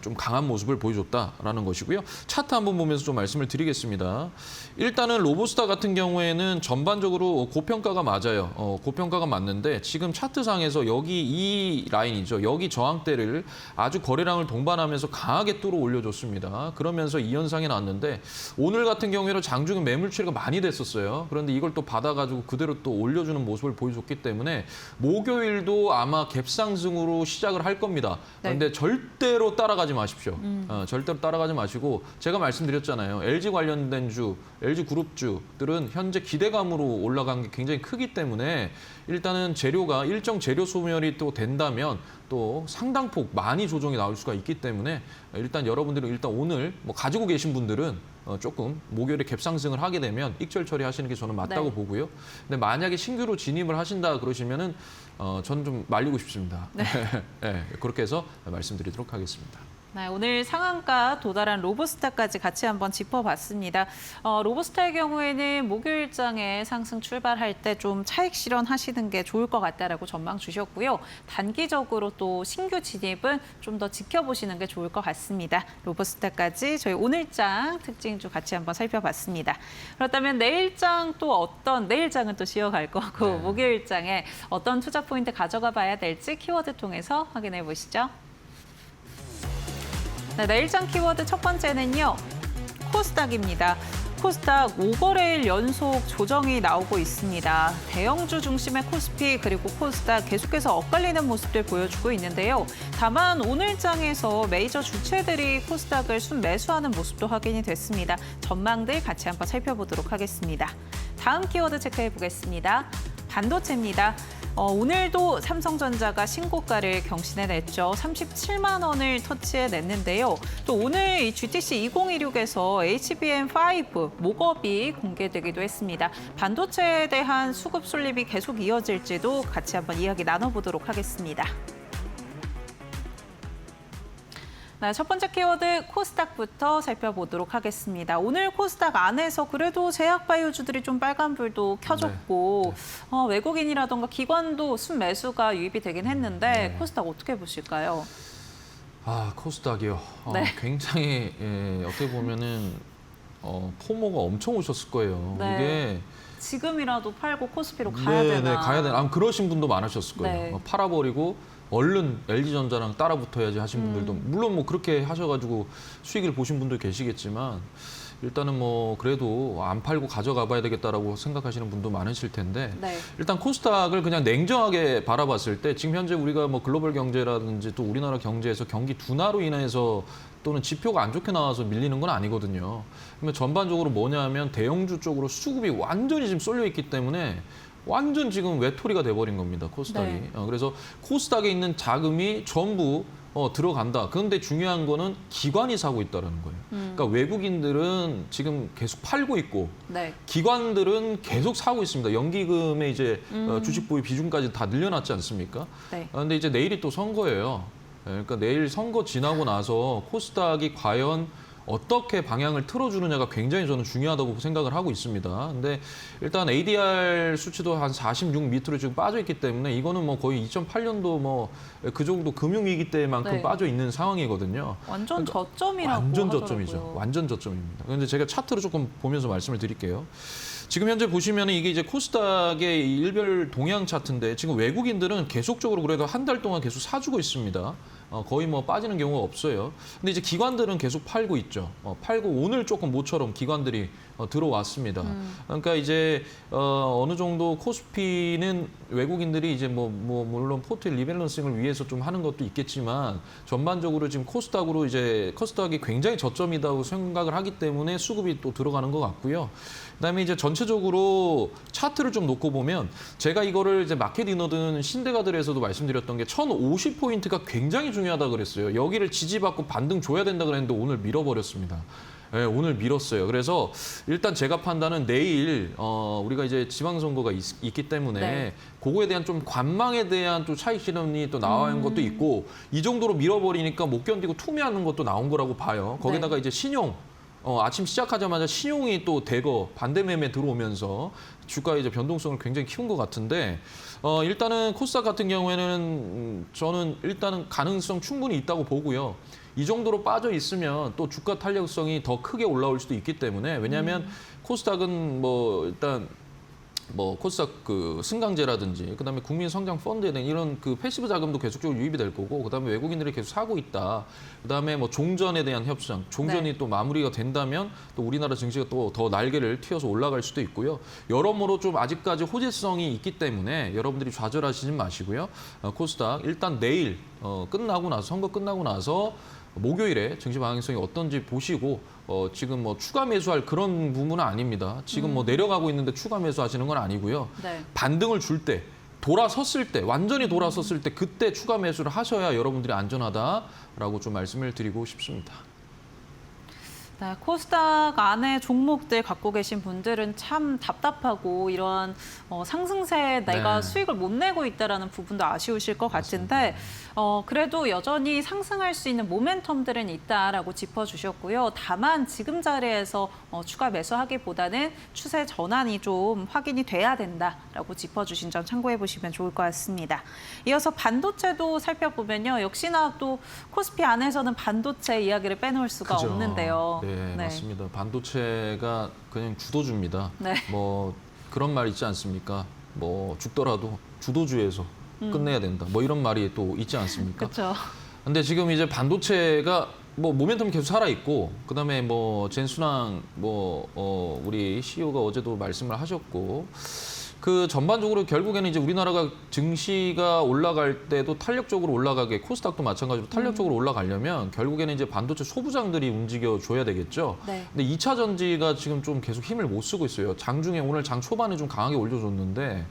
좀 강한 모습을 보여줬다라는 것이고요. 차트 한번 보면서 좀 말씀을 드리겠습니다. 일단은 로보스타 같은 경우에는 전반적으로 고평가가 맞아요. 고평가가 맞는데 지금 차트상에서 여기 이 라인이죠. 여기 저항대를 아주 거래량을 동반하면서 강하게 뚫어 올려줬습니다. 그러면서 2연상에 나왔는데 오늘 같은 경우에는 장중에 매물 처리가 많이 됐었어요. 그런데 이걸 또 받아가지고 그대로 또 올려주는 모습을 보여줬기 때문에 목요일도 아마 갭상승으로 시작을 할 겁니다. 네. 그런데 절대로 따라가지 마십시오. 절대로 따라가지 마시고 제가 말씀드렸잖아요. LG 관련된 주, LG 그룹주들은 현재 기대감으로 올라간 게 굉장히 크기 때문에 일단은 재료가 일정 재료 소멸이 또 된다면 또 상당폭 많이 조정이 나올 수가 있기 때문에 일단 여러분들은 일단 오늘 뭐 가지고 계신 분들은 조금 목요일에 갭상승을 하게 되면 익절 처리하시는 게 저는 맞다고 네. 보고요. 근데 만약에 신규로 진입을 하신다 그러시면은 저는 좀 말리고 싶습니다. 네. 네, 그렇게 해서 말씀드리도록 하겠습니다. 네, 오늘 상한가 도달한 로보스타까지 같이 한번 짚어봤습니다. 로보스타의 경우에는 목요일장에 상승 출발할 때 좀 차익 실현하시는 게 좋을 것 같다라고 전망 주셨고요. 단기적으로 또 신규 진입은 좀 더 지켜보시는 게 좋을 것 같습니다. 로보스타까지 저희 오늘장 특징주 같이 한번 살펴봤습니다. 그렇다면 내일장 내일장은 또 쉬어갈 거고 네. 목요일장에 어떤 투자 포인트 가져가 봐야 될지 키워드 통해서 확인해 보시죠. 네, 내일장 키워드 첫 번째는요. 코스닥입니다. 코스닥 5거래일 연속 조정이 나오고 있습니다. 대형주 중심의 코스피 그리고 코스닥 계속해서 엇갈리는 모습들 보여주고 있는데요. 다만 오늘장에서 메이저 주체들이 코스닥을 순매수하는 모습도 확인이 됐습니다. 전망들 같이 한번 살펴보도록 하겠습니다. 다음 키워드 체크해 보겠습니다. 반도체입니다. 오늘도 삼성전자가 신고가를 경신해냈죠. 37만 원을 터치해냈는데요. 또 오늘 이 GTC 2026에서 HBM5 목업이 공개되기도 했습니다. 반도체에 대한 수급 솔립이 계속 이어질지도 같이 한번 이야기 나눠보도록 하겠습니다. 네, 첫 번째 키워드 코스닥부터 살펴보도록 하겠습니다. 오늘 코스닥 안에서 그래도 제약바이오주들이 좀 빨간불도 켜졌고 외국인이라던가 기관도 순매수가 유입이 되긴 했는데 코스닥 어떻게 보실까요? 코스닥이요. 네. 굉장히 어떻게 보면은 포모가 엄청 오셨을 거예요. 네. 이게 지금이라도 팔고 코스피로 가야 되나? 네, 가야 되나? 아마 그러신 분도 많으셨을 거예요. 네. 팔아버리고 얼른 LG전자랑 따라 붙어야지 하신 분들도 물론 뭐 그렇게 하셔가지고 수익을 보신 분도 계시겠지만 일단은 뭐 그래도 안 팔고 가져가 봐야 되겠다라고 생각하시는 분도 많으실 텐데 네. 일단 코스닥을 그냥 냉정하게 바라봤을 때 지금 현재 우리가 뭐 글로벌 경제라든지 또 우리나라 경제에서 경기 둔화로 인해서 또는 지표가 안 좋게 나와서 밀리는 건 아니거든요. 그러면 전반적으로 뭐냐면 대형주 쪽으로 수급이 완전히 지금 쏠려 있기 때문에 완전 지금 외톨이가 돼버린 겁니다, 코스닥이. 네. 그래서 코스닥에 있는 자금이 전부 들어간다. 그런데 중요한 거는 기관이 사고 있다는 거예요. 그러니까 외국인들은 지금 계속 팔고 있고 네. 기관들은 계속 사고 있습니다. 연기금의 이제 주식 보유 비중까지 다 늘려놨지 않습니까? 네. 그런데 이제 내일이 또 선거예요. 그러니까 내일 선거 지나고 나서 코스닥이 과연 어떻게 방향을 틀어주느냐가 굉장히 저는 중요하다고 생각을 하고 있습니다. 근데 일단 ADR 수치도 한 46 밑으로 지금 빠져 있기 때문에 이거는 뭐 거의 2008년도 뭐 그 정도 금융위기 때만큼 네. 빠져 있는 상황이거든요. 완전 저점이라고 완전 하더라고요. 저점이죠. 완전 저점입니다. 그런데 제가 차트로 조금 보면서 말씀을 드릴게요. 지금 현재 보시면은 이게 이제 코스닥의 일별 동향 차트인데 지금 외국인들은 계속적으로 그래도 한 달 동안 계속 사주고 있습니다. 거의 뭐 빠지는 경우가 없어요. 근데 이제 기관들은 계속 팔고 있죠. 팔고 오늘 조금 모처럼 기관들이 들어왔습니다. 그러니까 이제 어느 정도 코스피는 외국인들이 이제 뭐 물론 포트의 리밸런싱을 위해서 좀 하는 것도 있겠지만 전반적으로 지금 코스닥으로 이제 코스닥이 굉장히 저점이라고 생각을 하기 때문에 수급이 또 들어가는 것 같고요. 그다음에 이제 전체적으로 차트를 좀 놓고 보면 제가 이거를 이제 마켓 이너든 신대가들에서도 말씀드렸던 게 1050포인트가 굉장히 중요하다 그랬어요. 여기를 지지받고 반등 줘야 된다 그랬는데 오늘 밀어버렸습니다. 네, 오늘 밀었어요. 그래서 일단 제가 판단은 내일 우리가 이제 지방선거가 있기 때문에 네. 그거에 대한 좀 관망에 대한 또 차익 실현이 또 나온 것도 있고 이 정도로 밀어버리니까 못 견디고 투매하는 것도 나온 거라고 봐요. 거기다가 이제 신용 아침 시작하자마자 신용이 또 대거 반대 매매 들어오면서 주가의 이제 변동성을 굉장히 키운 것 같은데 일단은 코스닥 같은 경우에는 저는 일단은 가능성 충분히 있다고 보고요. 이 정도로 빠져 있으면 또 주가 탄력성이 더 크게 올라올 수도 있기 때문에 왜냐하면 코스닥은 뭐 일단 뭐 코스닥 그 승강제라든지 그다음에 국민성장 펀드에 대한 이런 그 패시브 자금도 계속적으로 유입이 될 거고 그다음에 외국인들이 계속 사고 있다. 그다음에 뭐 종전에 대한 협상, 종전이 네. 또 마무리가 된다면 또 우리나라 증시가 또 더 날개를 튀어서 올라갈 수도 있고요. 여러모로 좀 아직까지 호재성이 있기 때문에 여러분들이 좌절하시지 마시고요. 코스닥 일단 내일 끝나고 나서 선거 끝나고 나서 목요일에 증시 방향성이 어떤지 보시고 지금 뭐 추가 매수할 그런 부분은 아닙니다. 지금 뭐 내려가고 있는데 추가 매수하시는 건 아니고요. 네. 반등을 줄 때, 돌아섰을 때, 완전히 돌아섰을 때 그때 추가 매수를 하셔야 여러분들이 안전하다라고 좀 말씀을 드리고 싶습니다. 네, 코스닥 안에 종목들 갖고 계신 분들은 참 답답하고 이러한 상승세에 내가 네. 수익을 못 내고 있다는 부분도 아쉬우실 것 같은데 그래도 여전히 상승할 수 있는 모멘텀들은 있다라고 짚어주셨고요. 다만 지금 자리에서 추가 매수하기보다는 추세 전환이 좀 확인이 돼야 된다라고 짚어주신 점 참고해 보시면 좋을 것 같습니다. 이어서 반도체도 살펴보면요. 역시나 또 코스피 안에서는 반도체 이야기를 빼놓을 수가 그죠. 없는데요. 네, 맞습니다. 반도체가 그냥 주도주입니다. 네. 뭐 그런 말 있지 않습니까? 뭐 죽더라도 주도주에서 끝내야 된다. 뭐 이런 말이 또 있지 않습니까? 그렇죠. 근데 지금 이제 반도체가 뭐 모멘텀 계속 살아 있고 그다음에 뭐 젠순왕 우리 CEO가 어제도 말씀을 하셨고 그 전반적으로 결국에는 이제 우리나라가 증시가 올라갈 때도 탄력적으로 올라가게 코스닥도 마찬가지로 탄력적으로 올라가려면 결국에는 이제 반도체 소부장들이 움직여 줘야 되겠죠. 네. 근데 2차 전지가 지금 좀 계속 힘을 못 쓰고 있어요. 장중에 오늘 장 초반에 좀 강하게 올려줬는데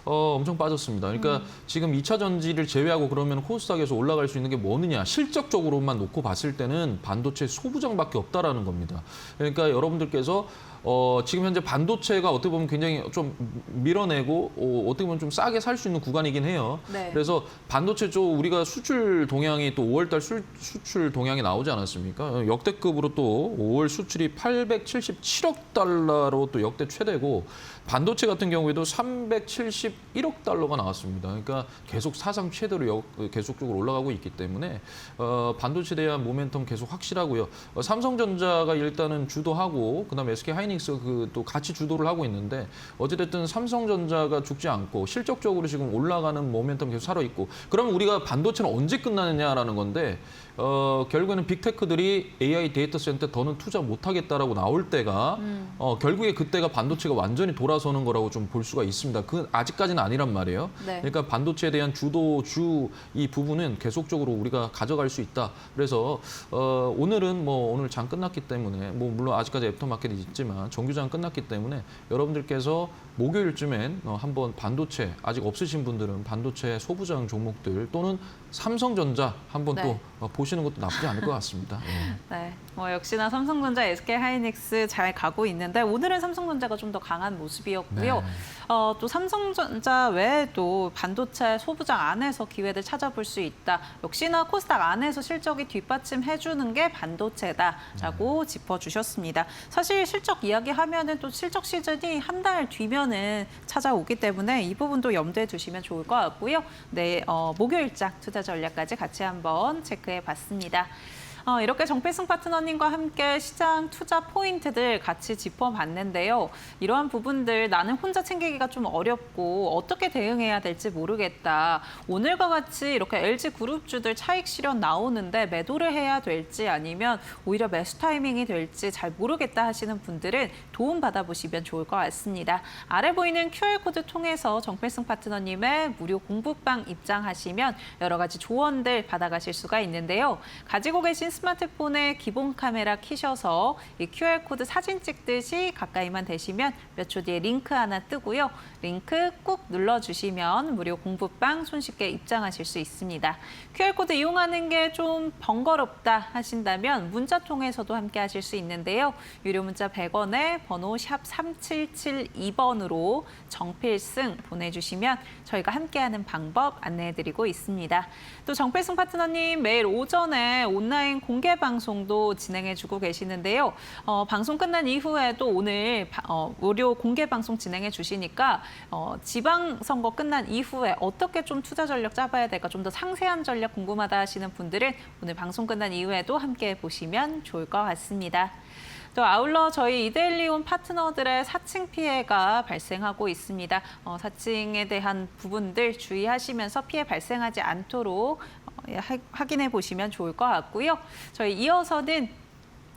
엄청 빠졌습니다. 그러니까 지금 2차 전지를 제외하고 그러면 코스닥에서 올라갈 수 있는 게 뭐느냐. 실적적으로만 놓고 봤을 때는 반도체 소부장밖에 없다라는 겁니다. 그러니까 여러분들께서 지금 현재 반도체가 어떻게 보면 굉장히 좀 밀어내고 어떻게 보면 좀 싸게 살 수 있는 구간이긴 해요. 네. 그래서 반도체 쪽 우리가 수출 동향이 또 5월달 수출 동향이 나오지 않았습니까? 역대급으로 또 5월 수출이 877억 달러로 또 역대 최대고 반도체 같은 경우에도 371억 달러가 나왔습니다. 그러니까 계속 사상 최대로 계속적으로 올라가고 있기 때문에 반도체에 대한 모멘텀 계속 확실하고요. 삼성전자가 일단은 주도하고 그다음에 SK하이닉스 또 같이 주도를 하고 있는데 어찌됐든 삼성전자가 죽지 않고 실적적으로 지금 올라가는 모멘텀 계속 살아있고 그러면 우리가 반도체는 언제 끝나느냐라는 건데 결국에는 빅테크들이 AI 데이터 센터 더는 투자 못하겠다라고 나올 때가 결국에 그때가 반도체가 완전히 돌아서는 거라고 좀 볼 수가 있습니다. 그 아직까지는 아니란 말이에요. 네. 그러니까 반도체에 대한 주도주 이 부분은 계속적으로 우리가 가져갈 수 있다. 그래서 오늘은 오늘 장 끝났기 때문에 물론 아직까지 애프터마켓이 있지만 정규장 끝났기 때문에 여러분들께서 목요일쯤엔 한번 반도체 아직 없으신 분들은 반도체 소부장 종목들 또는 삼성전자 한번 네. 또 보시면 보시는 것도 나쁘지 않을 것 같습니다. 네, 역시나 삼성전자, SK하이닉스 잘 가고 있는데 오늘은 삼성전자가 좀 더 강한 모습이었고요. 네. 또 삼성전자 외에도 반도체 소부장 안에서 기회를 찾아볼 수 있다. 역시나 코스닥 안에서 실적이 뒷받침해주는 게 반도체다라고 짚어주셨습니다. 사실 실적 이야기하면은 또 실적 시즌이 한 달 뒤면은 찾아오기 때문에 이 부분도 염두에 두시면 좋을 것 같고요. 네, 목요일장 투자 전략까지 같이 한번 체크해봤습니다. 이렇게 정필승 파트너님과 함께 시장 투자 포인트들 같이 짚어봤는데요. 이러한 부분들 나는 혼자 챙기기가 좀 어렵고 어떻게 대응해야 될지 모르겠다. 오늘과 같이 이렇게 LG그룹주들 차익 실현 나오는데 매도를 해야 될지 아니면 오히려 매수 타이밍이 될지 잘 모르겠다 하시는 분들은 도움 받아보시면 좋을 것 같습니다. 아래 보이는 QR코드 통해서 정필승 파트너님의 무료 공부방 입장하시면 여러 가지 조언들 받아가실 수가 있는데요. 가지고 계신 스마트폰에 기본 카메라 켜셔서 이 QR코드 사진 찍듯이 가까이만 대시면 몇 초 뒤에 링크 하나 뜨고요. 링크 꾹 눌러주시면 무료 공부방 손쉽게 입장하실 수 있습니다. QR코드 이용하는 게 좀 번거롭다 하신다면 문자 통해서도 함께 하실 수 있는데요. 유료 문자 100원에 번호 샵 3772번으로 정필승 보내주시면 저희가 함께하는 방법 안내해드리고 있습니다. 또 정필승 파트너님 매일 오전에 온라인 공개 방송도 진행해주고 계시는데요. 방송 끝난 이후에도 오늘 무료 공개 방송 진행해 주시니까 지방선거 끝난 이후에 어떻게 좀 투자 전략 짜봐야 될까 좀 더 상세한 전략 궁금하다 하시는 분들은 오늘 방송 끝난 이후에도 함께 보시면 좋을 것 같습니다. 또 아울러 저희 이데일리온 파트너들의 사칭 피해가 발생하고 있습니다. 사칭에 대한 부분들 주의하시면서 피해 발생하지 않도록 확인해 보시면 좋을 것 같고요. 저희 이어서는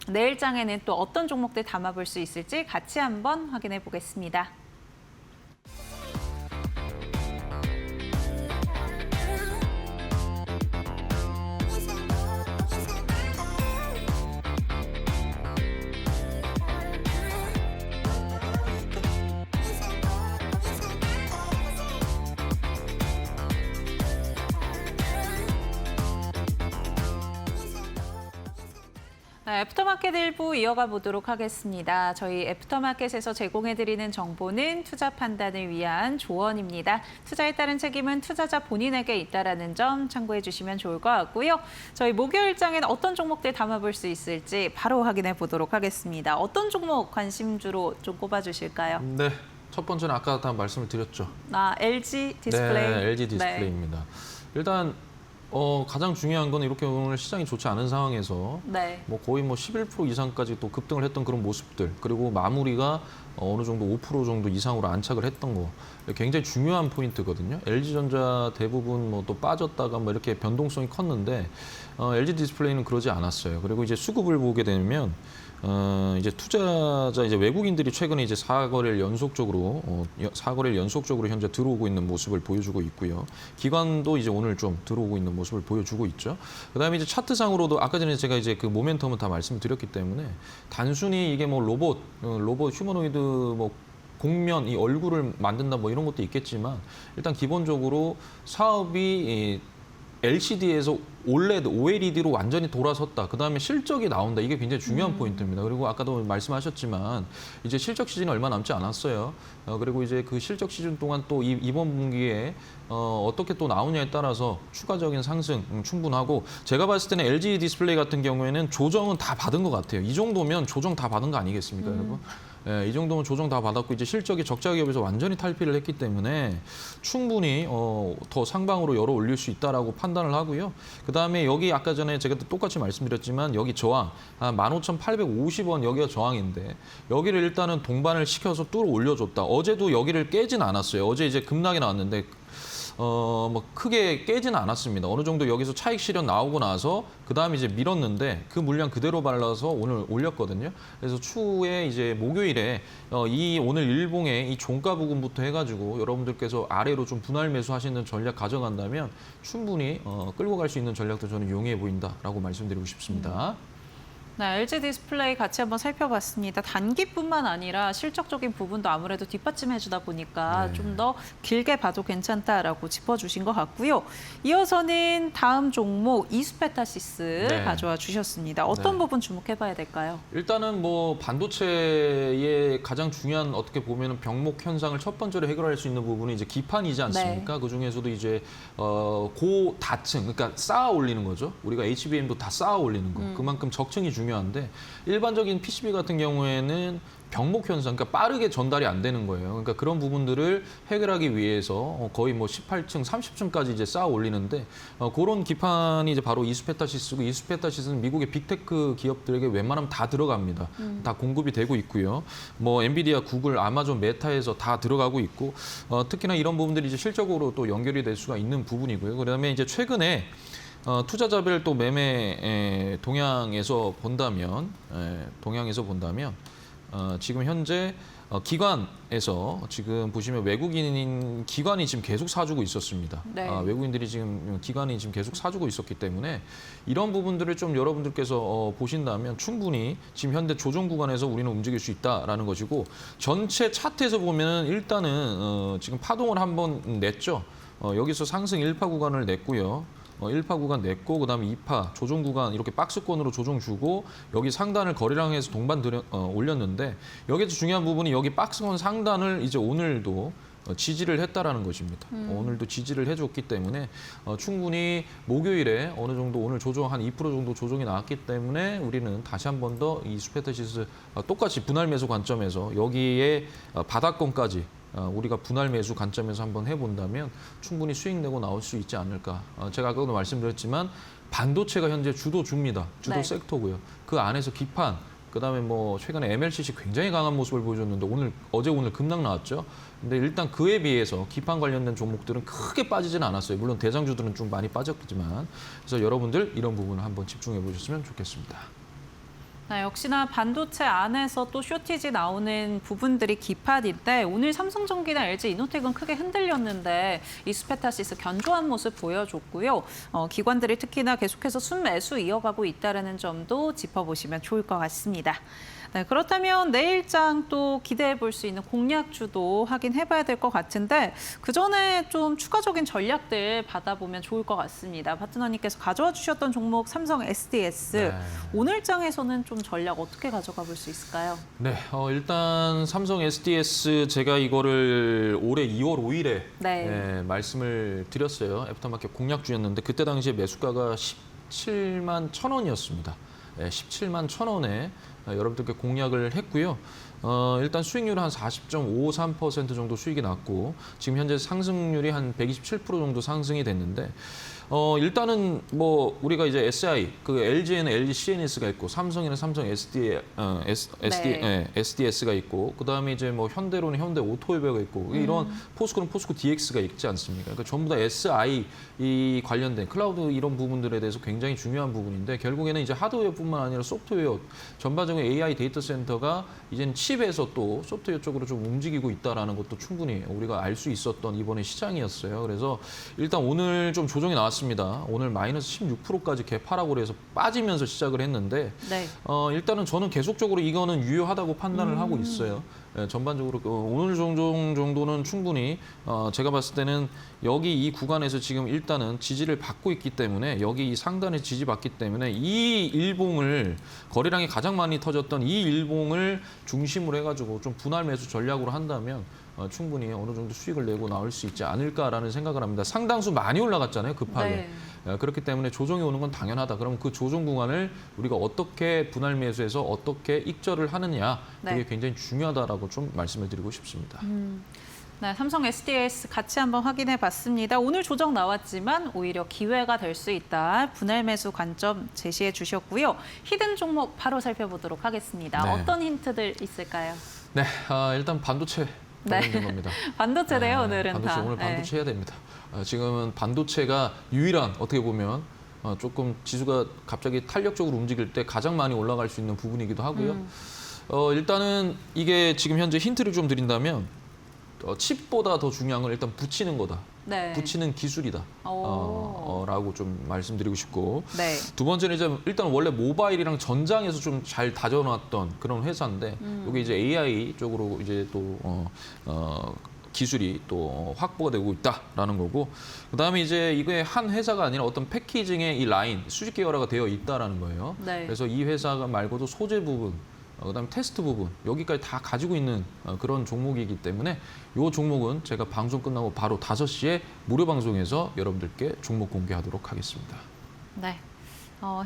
내일장에는 또 어떤 종목들 담아볼 수 있을지 같이 한번 확인해 보겠습니다. 애프터마켓 일부 이어가 보도록 하겠습니다. 저희 애프터마켓에서 제공해드리는 정보는 투자 판단을 위한 조언입니다. 투자에 따른 책임은 투자자 본인에게 있다는 점 참고해 주시면 좋을 것 같고요. 저희 목요일장에는 어떤 종목들 담아볼 수 있을지 바로 확인해 보도록 하겠습니다. 어떤 종목 관심주로 좀 꼽아주실까요? 네, 첫 번째는 아까 다 말씀을 드렸죠. LG 디스플레이. 네, LG 디스플레이입니다. 일단 가장 중요한 건 이렇게 오늘 시장이 좋지 않은 상황에서 네. 거의 11% 이상까지 또 급등을 했던 그런 모습들, 그리고 마무리가 어느 정도 5% 정도 이상으로 안착을 했던 거 굉장히 중요한 포인트거든요. LG전자 대부분 또 빠졌다가 이렇게 변동성이 컸는데 LG 디스플레이는 그러지 않았어요. 그리고 이제 수급을 보게 되면 이제 투자자 외국인들이 최근에 이제 4거래일 연속적으로 현재 들어오고 있는 모습을 보여주고 있고요. 기관도 이제 오늘 좀 들어오고 있는 모습을 보여주고 있죠. 그다음에 이제 차트상으로도 아까 전에 제가 이제 그 모멘텀은 다 말씀드렸기 때문에 단순히 이게 로봇 휴머노이드 공면 이 얼굴을 만든다 이런 것도 있겠지만 일단 기본적으로 사업이 LCD에서 OLED, OLED로 완전히 돌아섰다. 그다음에 실적이 나온다. 이게 굉장히 중요한 포인트입니다. 그리고 아까도 말씀하셨지만 이제 실적 시즌이 얼마 남지 않았어요. 그리고 이제 그 실적 시즌 동안 또 이번 분기에 어떻게 또 나오냐에 따라서 추가적인 상승 충분하고 제가 봤을 때는 LG 디스플레이 같은 경우에는 조정은 다 받은 것 같아요. 이 정도면 조정 다 받은 거 아니겠습니까, 여러분? 네, 이 정도면 조정 다 받았고 이제 실적이 적자 기업에서 완전히 탈피를 했기 때문에 충분히 더 상방으로 열어 올릴 수 있다라고 판단을 하고요. 그다음에 여기 아까 전에 제가 똑같이 말씀드렸지만 여기 저항 15,850원 여기가 저항인데 여기를 일단은 동반을 시켜서 뚫어 올려줬다. 어제도 여기를 깨진 않았어요. 어제 이제 급락이 나왔는데 크게 깨지는 않았습니다. 어느 정도 여기서 차익 실현 나오고 나서 그다음에 이제 밀었는데 그 물량 그대로 발라서 오늘 올렸거든요. 그래서 추후에 이제 목요일에 오늘 일봉의 이 종가 부분부터 해가지고 여러분들께서 아래로 좀 분할 매수하시는 전략 가져간다면 충분히 끌고 갈 수 있는 전략도 저는 용이해 보인다라고 말씀드리고 싶습니다. 네, LG 디스플레이 같이 한번 살펴봤습니다. 단기뿐만 아니라 실적적인 부분도 아무래도 뒷받침해주다 보니까 네. 좀 더 길게 봐도 괜찮다라고 짚어주신 것 같고요. 이어서는 다음 종목 이수페타시스 네. 가져와 주셨습니다. 어떤 네. 부분 주목해봐야 될까요? 일단은 뭐 반도체의 가장 중요한 어떻게 보면은 병목 현상을 첫 번째로 해결할 수 있는 부분이 이제 기판이지 않습니까? 그 중에서도 이제 고다층, 그러니까 쌓아 올리는 거죠. 우리가 HBM도 다 쌓아 올리는 거. 그만큼 적층이 중요한데 일반적인 PCB 같은 경우에는 병목 현상, 그러니까 빠르게 전달이 안 되는 거예요. 그러니까 그런 부분들을 해결하기 위해서 거의 뭐 18층, 30층까지 이제 쌓아 올리는데 그런 기판이 이제 바로 이수페타시스고 이수페타시스는 미국의 빅테크 기업들에게 웬만하면 다 들어갑니다. 다 공급이 되고 있고요. 뭐 엔비디아, 구글, 아마존, 메타에서 다 들어가고 있고 특히나 이런 부분들이 이제 실적으로 또 연결이 될 수가 있는 부분이고요. 그다음에 이제 최근에 투자자별 또 매매 동향에서 본다면 지금 현재 기관에서 지금 보시면 외국인 기관이 지금 계속 사주고 있었습니다. 네. 외국인들이 기관이 지금 계속 사주고 있었기 때문에 이런 부분들을 좀 여러분들께서 보신다면 충분히 지금 현재 조정 구간에서 우리는 움직일 수 있다라는 것이고 전체 차트에서 보면은 일단은 지금 파동을 한번 냈죠. 여기서 상승 1파 구간을 냈고요. 1파 구간 냈고 그다음에 2파 조정 구간 이렇게 박스권으로 조정 주고 여기 상단을 거래량에서 동반 올렸는데 여기서 중요한 부분이 여기 박스권 상단을 이제 오늘도 지지를 했다라는 것입니다. 오늘도 지지를 해줬기 때문에 충분히 목요일에 어느 정도 오늘 조정 한 2% 정도 조정이 나왔기 때문에 우리는 다시 한 번 더 이 수페타시스 똑같이 분할 매수 관점에서 여기에 바닥권까지 우리가 분할 매수 관점에서 한번 해본다면 충분히 수익 내고 나올 수 있지 않을까. 제가 아까도 말씀드렸지만 반도체가 현재 주도주입니다. 주도 네. 섹터고요. 그 안에서 기판, 그다음에 뭐 최근에 MLCC 굉장히 강한 모습을 보여줬는데 어제 오늘 급락 나왔죠. 근데 일단 그에 비해서 기판 관련된 종목들은 크게 빠지지는 않았어요. 물론 대장주들은 좀 많이 빠졌지만 그래서 여러분들 이런 부분을 한번 집중해 보셨으면 좋겠습니다. 네, 역시나 반도체 안에서 또 쇼티지 나오는 부분들이 기판인데 오늘 삼성전기나 LG 이노텍은 크게 흔들렸는데 이수페타시스 견조한 모습 보여줬고요. 기관들이 특히나 계속해서 순매수 이어가고 있다는 점도 짚어보시면 좋을 것 같습니다. 네, 그렇다면 내일장 또 기대해 볼 수 있는 공략주도 확인해 봐야 될 것 같은데 그 전에 좀 추가적인 전략들 받아보면 좋을 것 같습니다. 파트너님께서 가져와 주셨던 종목 삼성 SDS. 네. 오늘 장에서는 좀 전략 어떻게 가져가 볼 수 있을까요? 네, 일단 삼성 SDS 제가 이거를 올해 2월 5일에 네. 말씀을 드렸어요. 애프터마켓 공략주였는데 그때 당시에 매수가가 17만 1,000원이었습니다. 17만 1,000원에 여러분들께 공략을 했고요. 일단 수익률은 한 40.53% 정도 수익이 났고 지금 현재 상승률이 한 127% 정도 상승이 됐는데 일단은 뭐 우리가 이제 SI, 그 LG에는 LG CNS가 있고 삼성에는 삼성 SDS가 있고 그다음에 이제 뭐 현대로는 현대 오토웨어가 있고 이런 포스코는 포스코 DX가 있지 않습니까? 그러니까 전부 다 SI 이 관련된 클라우드 이런 부분들에 대해서 굉장히 중요한 부분인데 결국에는 이제 하드웨어뿐만 아니라 소프트웨어 전반적인 AI 데이터 센터가 이제는 칩에서 또 소프트웨어 쪽으로 좀 움직이고 있다라는 것도 충분히 우리가 알 수 있었던 이번에 시장이었어요. 그래서 일단 오늘 좀 조정이 나왔습니다. 오늘 마이너스 16%까지 개파라고 해서 빠지면서 시작을 했는데 네. 일단은 저는 계속적으로 이거는 유효하다고 판단을 하고 있어요. 전반적으로 오늘 정도는 충분히 제가 봤을 때는 여기 이 구간에서 지금 일단은 지지를 받고 있기 때문에 여기 이 상단에 지지받기 때문에 이 일봉을 거래량이 가장 많이 터졌던 이 일봉을 중심으로 해가지고 좀 분할 매수 전략으로 한다면 충분히 어느 정도 수익을 내고 나올 수 있지 않을까라는 생각을 합니다. 상당수 많이 올라갔잖아요, 급하게. 네. 그렇기 때문에 조정이 오는 건 당연하다. 그럼 그 조정 구간을 우리가 어떻게 분할 매수해서 어떻게 익절을 하느냐 그게 네. 굉장히 중요하다라고 좀 말씀을 드리고 싶습니다. 네, 삼성 SDS 같이 한번 확인해 봤습니다. 오늘 조정 나왔지만 오히려 기회가 될 수 있다. 분할 매수 관점 제시해 주셨고요. 히든 종목 바로 살펴보도록 하겠습니다. 네. 어떤 힌트들 있을까요? 네, 일단 반도체 관련된 겁니다. 반도체네요, 오늘은 반도체, 다. 오늘 반도체 해야 됩니다. 지금은 반도체가 유일한 어떻게 보면 조금 지수가 갑자기 탄력적으로 움직일 때 가장 많이 올라갈 수 있는 부분이기도 하고요. 일단은 이게 지금 현재 힌트를 좀 드린다면 칩보다 더 중요한 건 일단 붙이는 거다. 네. 붙이는 기술이다. 라고 좀 말씀드리고 싶고. 네. 두 번째는 이제 일단 원래 모바일이랑 전장에서 좀 잘 다져놨던 그런 회사인데 이게 이제 AI 쪽으로 이제 또 기술이 또 확보가 되고 있다라는 거고, 그다음에 이제 이게 한 회사가 아니라 어떤 패키징의 이 라인 수직 계열화가 되어 있다라는 거예요. 네. 그래서 이 회사가 말고도 소재 부분, 그다음에 테스트 부분 여기까지 다 가지고 있는 그런 종목이기 때문에 이 종목은 제가 방송 끝나고 바로 5시에 무료 방송에서 여러분들께 종목 공개하도록 하겠습니다. 네.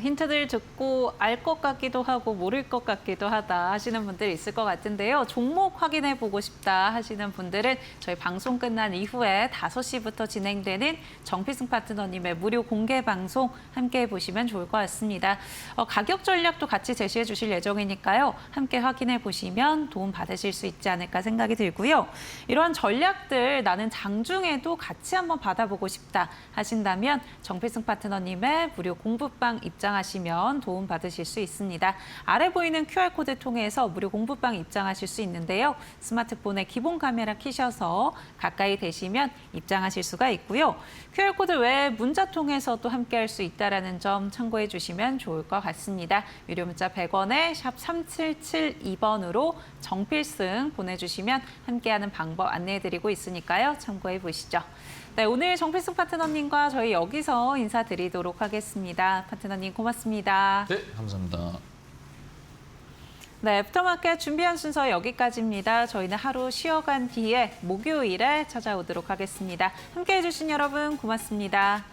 힌트들 듣고 알 것 같기도 하고 모를 것 같기도 하다 하시는 분들이 있을 것 같은데요. 종목 확인해 보고 싶다 하시는 분들은 저희 방송 끝난 이후에 5시부터 진행되는 정필승 파트너님의 무료 공개 방송 함께 보시면 좋을 것 같습니다. 가격 전략도 같이 제시해 주실 예정이니까요. 함께 확인해 보시면 도움 받으실 수 있지 않을까 생각이 들고요. 이러한 전략들 나는 장중에도 같이 한번 받아보고 싶다 하신다면 정필승 파트너님의 무료 공부방 입장하시면 도움 받으실 수 있습니다. 아래 보이는 QR코드 통해서 무료 공부방 입장하실 수 있는데요. 스마트폰에 기본 카메라 켜셔서 가까이 대시면 입장하실 수가 있고요. QR코드 외에 문자 통해서도 함께할 수 있다는 점 참고해 주시면 좋을 것 같습니다. 유료 문자 100원에 샵 3772번으로 정필승 보내주시면 함께하는 방법 안내해드리고 있으니까요. 참고해 보시죠. 네, 오늘 정필승 파트너님과 저희 여기서 인사드리도록 하겠습니다. 파트너님 고맙습니다. 네, 감사합니다. 네, 애프터마켓 준비한 순서 여기까지입니다. 저희는 하루 쉬어간 뒤에 목요일에 찾아오도록 하겠습니다. 함께해 주신 여러분 고맙습니다.